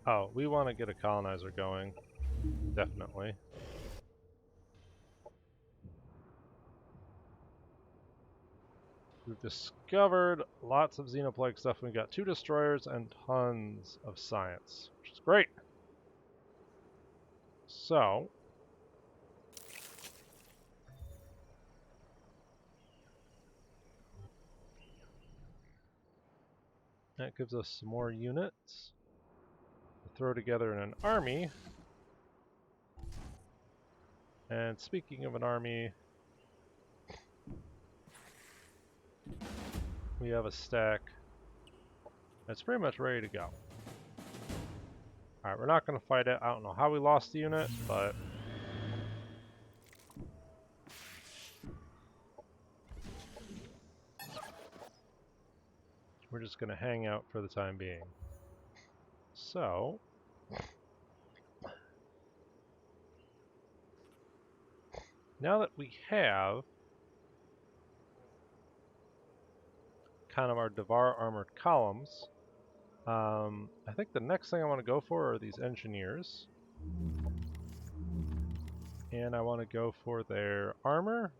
Speaker 1: Oh, we want to get a colonizer going. Definitely. We've discovered lots of Xenoplague stuff. We've got 2 destroyers and tons of science, which is great. So, that gives us some more units to throw together in an army. And speaking of an army, we have a stack that's pretty much ready to go. Alright, we're not going to fight it. I don't know how we lost the unit, but we're just going to hang out for the time being. So, now that we have kind of our Devar armored columns, I think the next thing I want to go for are these engineers. And I want to go for their armor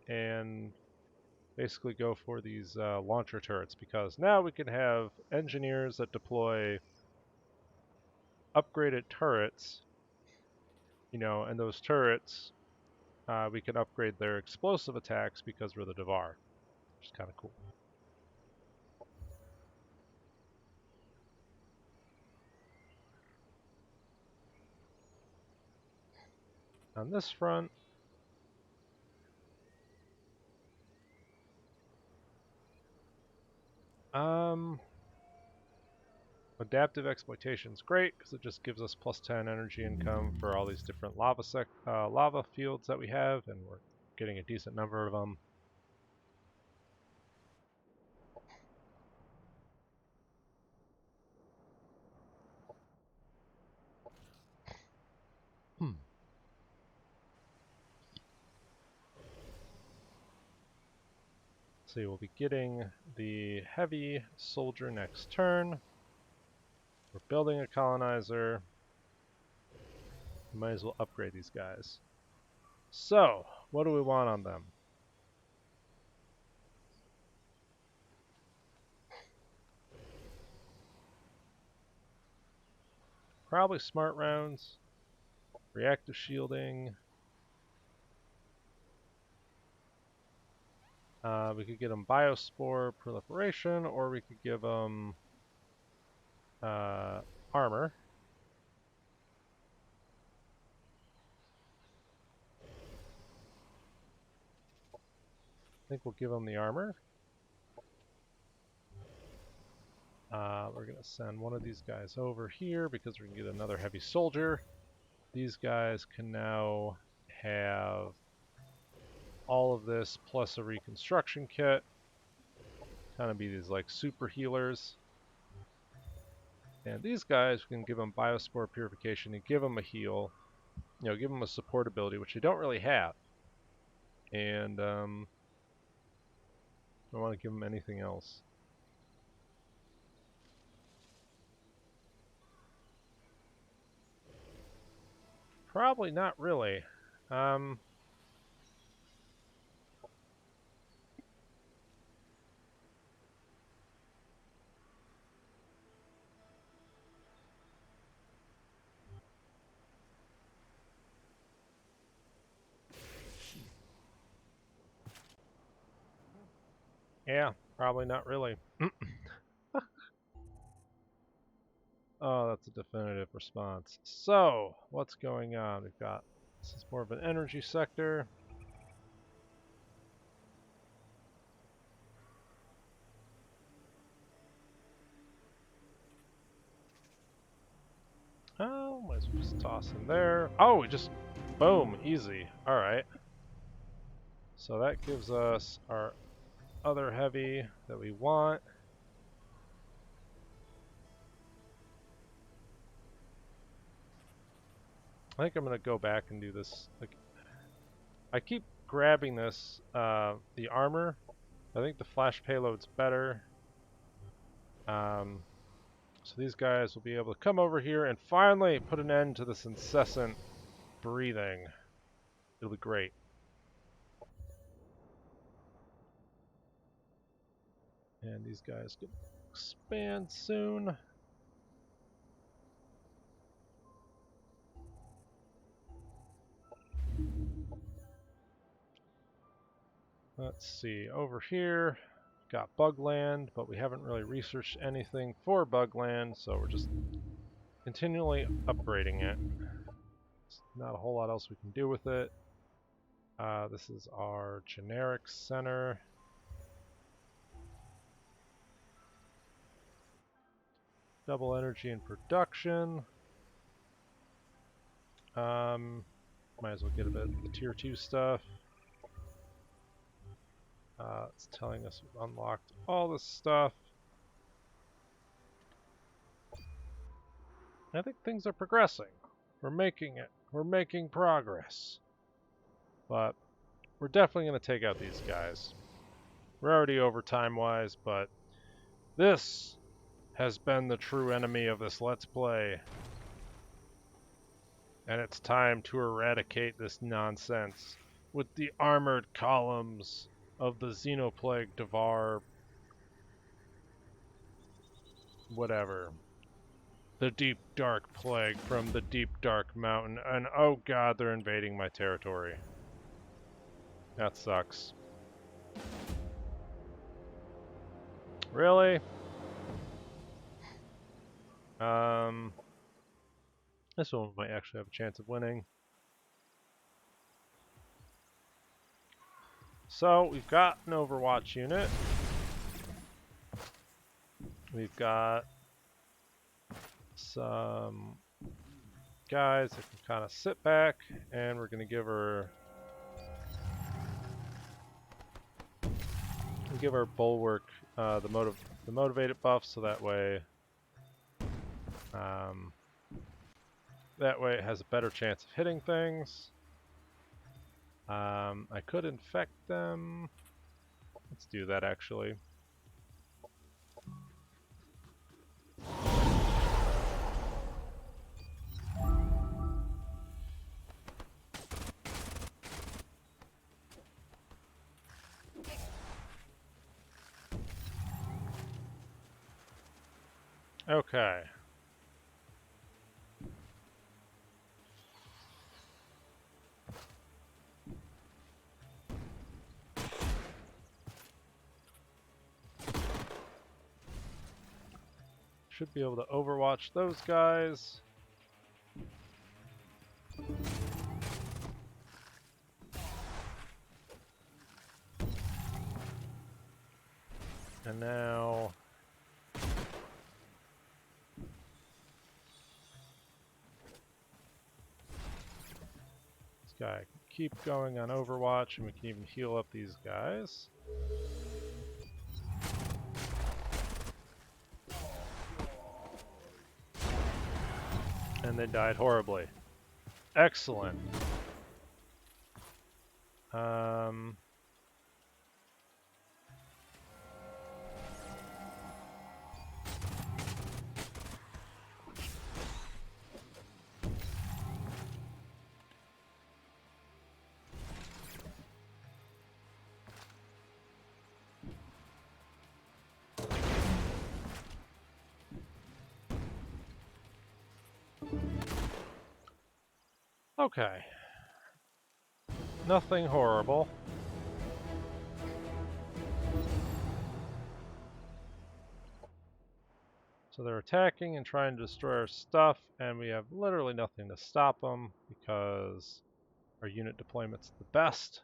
Speaker 1: and basically go for these launcher turrets, because now we can have engineers that deploy upgraded turrets, you know, and those turrets we can upgrade their explosive attacks because we're the Devar, which is kind of cool. On this front, adaptive exploitation is great because it just gives us plus 10 energy income for all these different lava fields that we have, and we're getting a decent number of them. So we'll be getting the heavy soldier next turn. We're building a colonizer. We might as well upgrade these guys. So, what do we want on them? Probably smart rounds, reactive shielding. We could get them biospore proliferation, or we could give them armor. I think we'll give them the armor. We're going to send one of these guys over here because we can get another heavy soldier. These guys can now have all of this plus a reconstruction kit. Kind of be these like super healers. And these guys, we can give them biospore purification and give them a heal. You know, give them a support ability, which they don't really have. And I don't want to give them anything else. Probably not really. Yeah, probably not really. Oh, that's a definitive response. So, what's going on? We've got, this is more of an energy sector. Oh, might as well just toss in there. Oh, we just, boom, easy. Alright. So that gives us our other heavy that we want. I think I'm going to go back and do this. Like, I keep grabbing this, the armor. I think the flash payload's better. So these guys will be able to come over here and finally put an end to this incessant breathing. It'll be great. And these guys can expand soon. Let's see, over here, got Bugland, but we haven't really researched anything for Bugland, so we're just continually upgrading it. There's not a whole lot else we can do with it. This is our generic center. Double energy in production. Might as well get a bit of the tier 2 stuff. It's telling us we've unlocked all this stuff. I think things are progressing. We're making it. We're making progress. But we're definitely going to take out these guys. We're already over time-wise, but this has been the true enemy of this Let's Play. And it's time to eradicate this nonsense with the armored columns of the Xenoplague Devar, whatever. The deep dark plague from the deep dark mountain, and oh god, they're invading my territory. That sucks. Really? This one might actually have a chance of winning. So, we've got an Overwatch unit. We've got some guys that can kind of sit back, and we're going to give her Bulwark the motivated buff, so that way it has a better chance of hitting things. I could infect them. Let's do that actually. Okay. Should be able to overwatch those guys. And now this guy can keep going on Overwatch, and we can even heal up these guys. And they died horribly. Excellent. Okay. Nothing horrible. So they're attacking and trying to destroy our stuff, and we have literally nothing to stop them because our unit deployment's the best.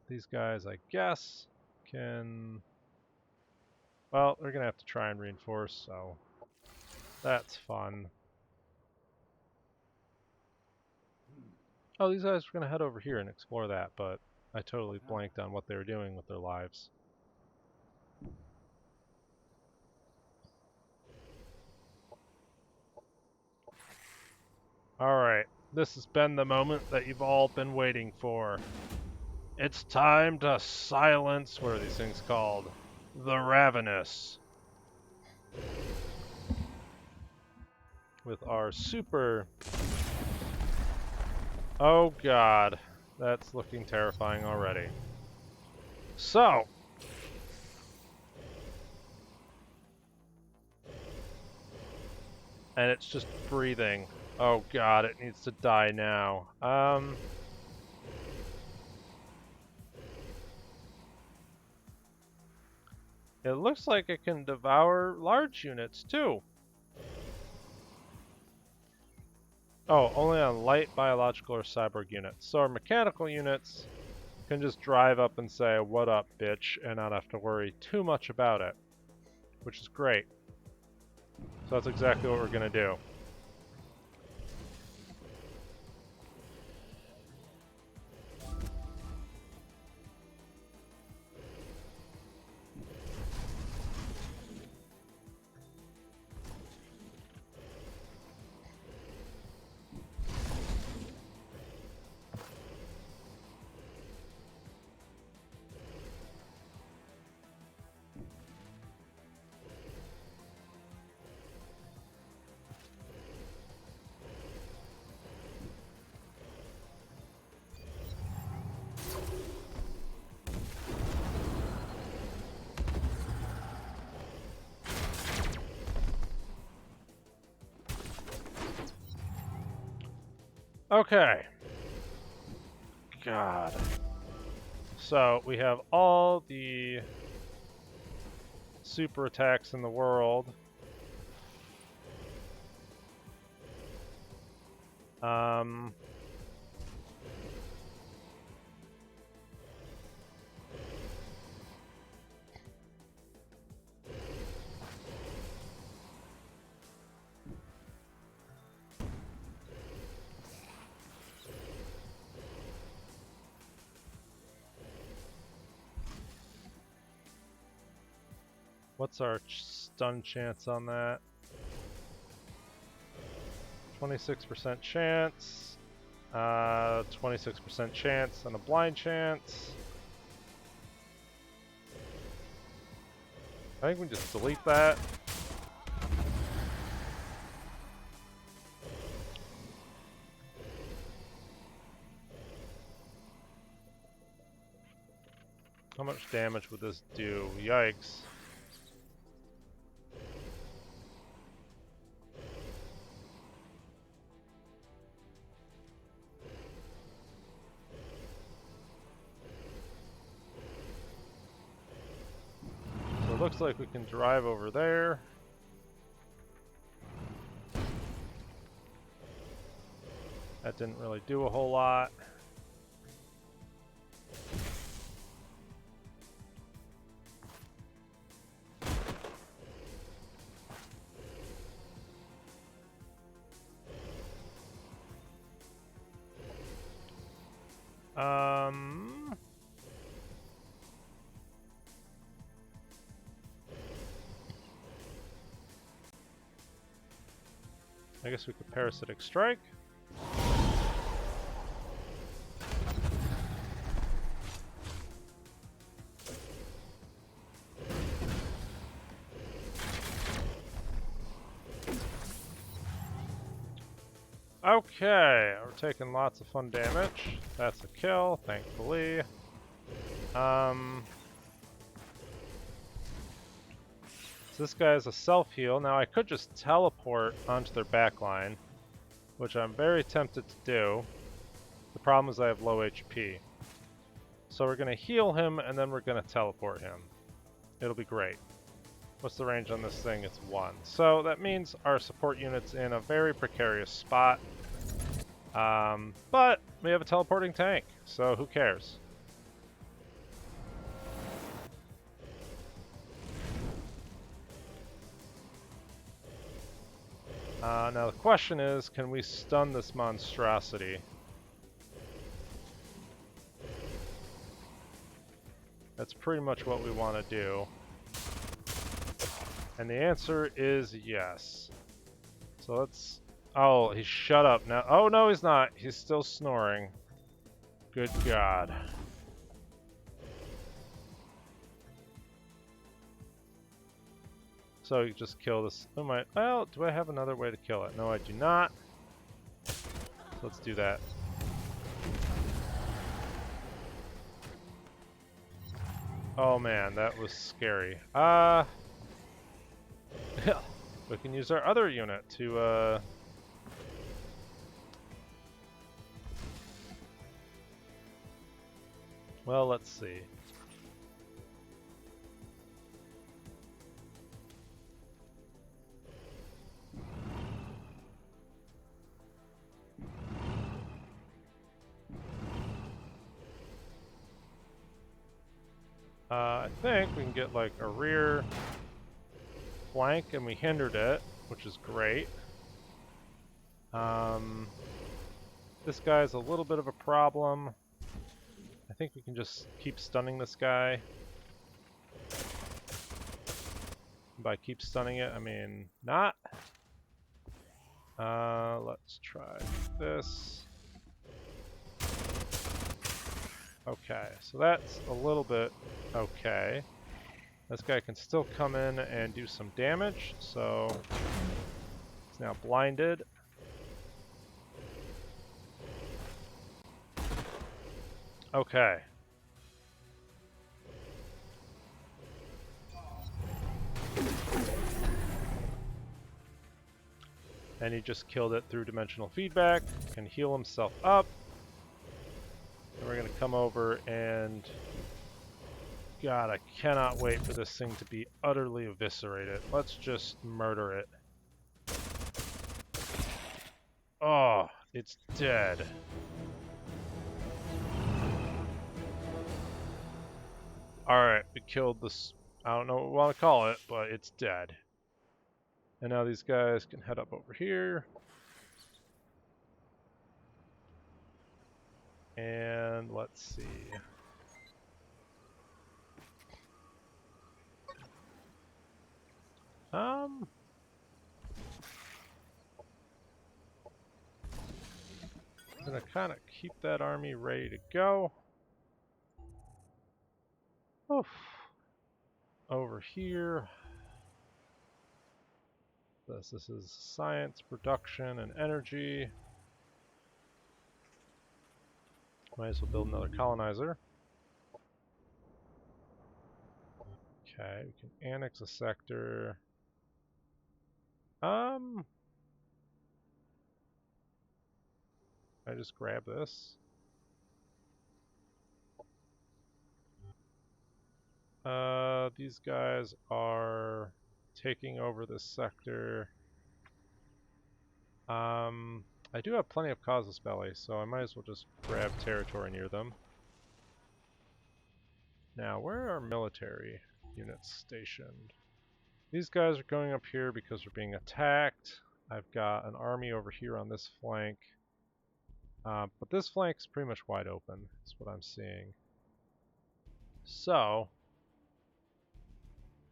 Speaker 1: These guys, I guess, can... Well, they're going to have to try and reinforce, so that's fun. Oh, these guys were going to head over here and explore that, but I totally blanked on what they were doing with their lives. Alright, this has been the moment that you've all been waiting for. It's time to silence, what are these things called? The Ravenous. With our super... Oh god, that's looking terrifying already. So... And it's just breathing. Oh god, it needs to die now. It looks like it can devour large units too. Oh, only on light, biological, or cyborg units. So our mechanical units can just drive up and say, "What up, bitch," and not have to worry too much about it, which is great. So that's exactly what we're gonna do. Okay. God. So we have all the super attacks in the world. What's our stun chance on that? 26% chance, 26% chance, and a blind chance. I think we just delete that. How much damage would this do? Yikes. So it looks like we can drive over there. That didn't really do a whole lot. I guess we could parasitic strike. Okay, we're taking lots of fun damage. That's a kill, thankfully. So this guy is a self-heal. Now I could just teleport onto their backline, which I'm very tempted to do. The problem is I have low HP. So we're going to heal him, and then we're going to teleport him. It'll be great. What's the range on this thing? It's 1. So that means our support unit's in a very precarious spot. But we have a teleporting tank, so who cares? Now the question is, can we stun this monstrosity? That's pretty much what we want to do. And the answer is yes. So let's... Oh, he's shut up now. Oh, no, he's not. He's still snoring. Good God. So you just kill this. Oh my... Well, do I have another way to kill it? No, I do not. So let's do that. Oh man, that was scary. We can use our other unit to, well, let's see. I think we can get like a rear flank, and we hindered it, which is great. This guy's a little bit of a problem. I think we can just keep stunning this guy. By keep stunning it, I mean not. Let's try this. Okay, so that's a little bit okay. This guy can still come in and do some damage, so he's now blinded. Okay. And he just killed it through dimensional feedback. Can heal himself up. The we're gonna come over and... God, I cannot wait for this thing to be utterly eviscerated. Let's just murder it. Oh, it's dead. Alright, we killed this... I don't know what we want to call it, but it's dead. And now these guys can head up over here. And let's see. I'm gonna kind of keep that army ready to go. Oof. Over here. This is science, production, and energy. Might as well build another colonizer. Okay, we can annex a sector. I just grab this. These guys are taking over this sector. I do have plenty of casus belli, so I might as well just grab territory near them. Now, where are military units stationed? These guys are going up here because they're being attacked. I've got an army over here on this flank. But this flank's pretty much wide open, is what I'm seeing. So,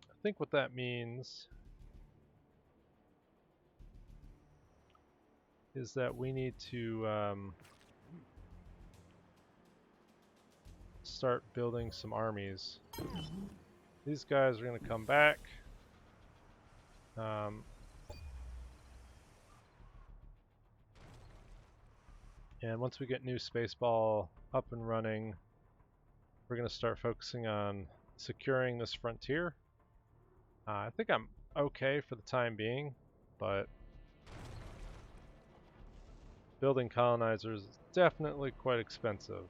Speaker 1: I think what that means is that we need to start building some armies. These guys are going to come back. And once we get new Spaceball up and running, we're going to start focusing on securing this frontier. I think I'm okay for the time being, but building colonizers is definitely quite expensive.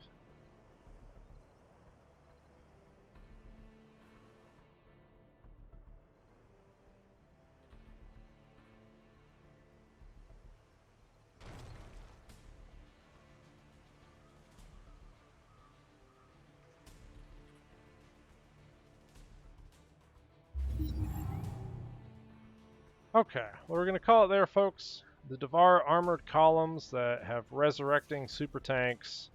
Speaker 1: Okay, well, we're going to call it there, folks. The Devar armored columns that have resurrecting super tanks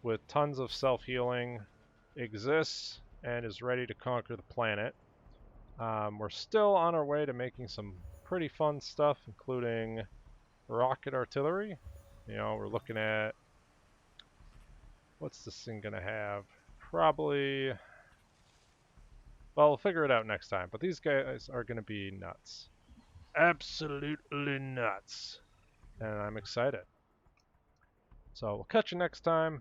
Speaker 1: with tons of self-healing exists and is ready to conquer the planet. We're still on our way to making some pretty fun stuff, including rocket artillery. You know, we're looking at... What's this thing going to have? Probably... Well, we'll figure it out next time, but these guys are going to be nuts. Absolutely nuts. And I'm excited. So we'll catch you next time.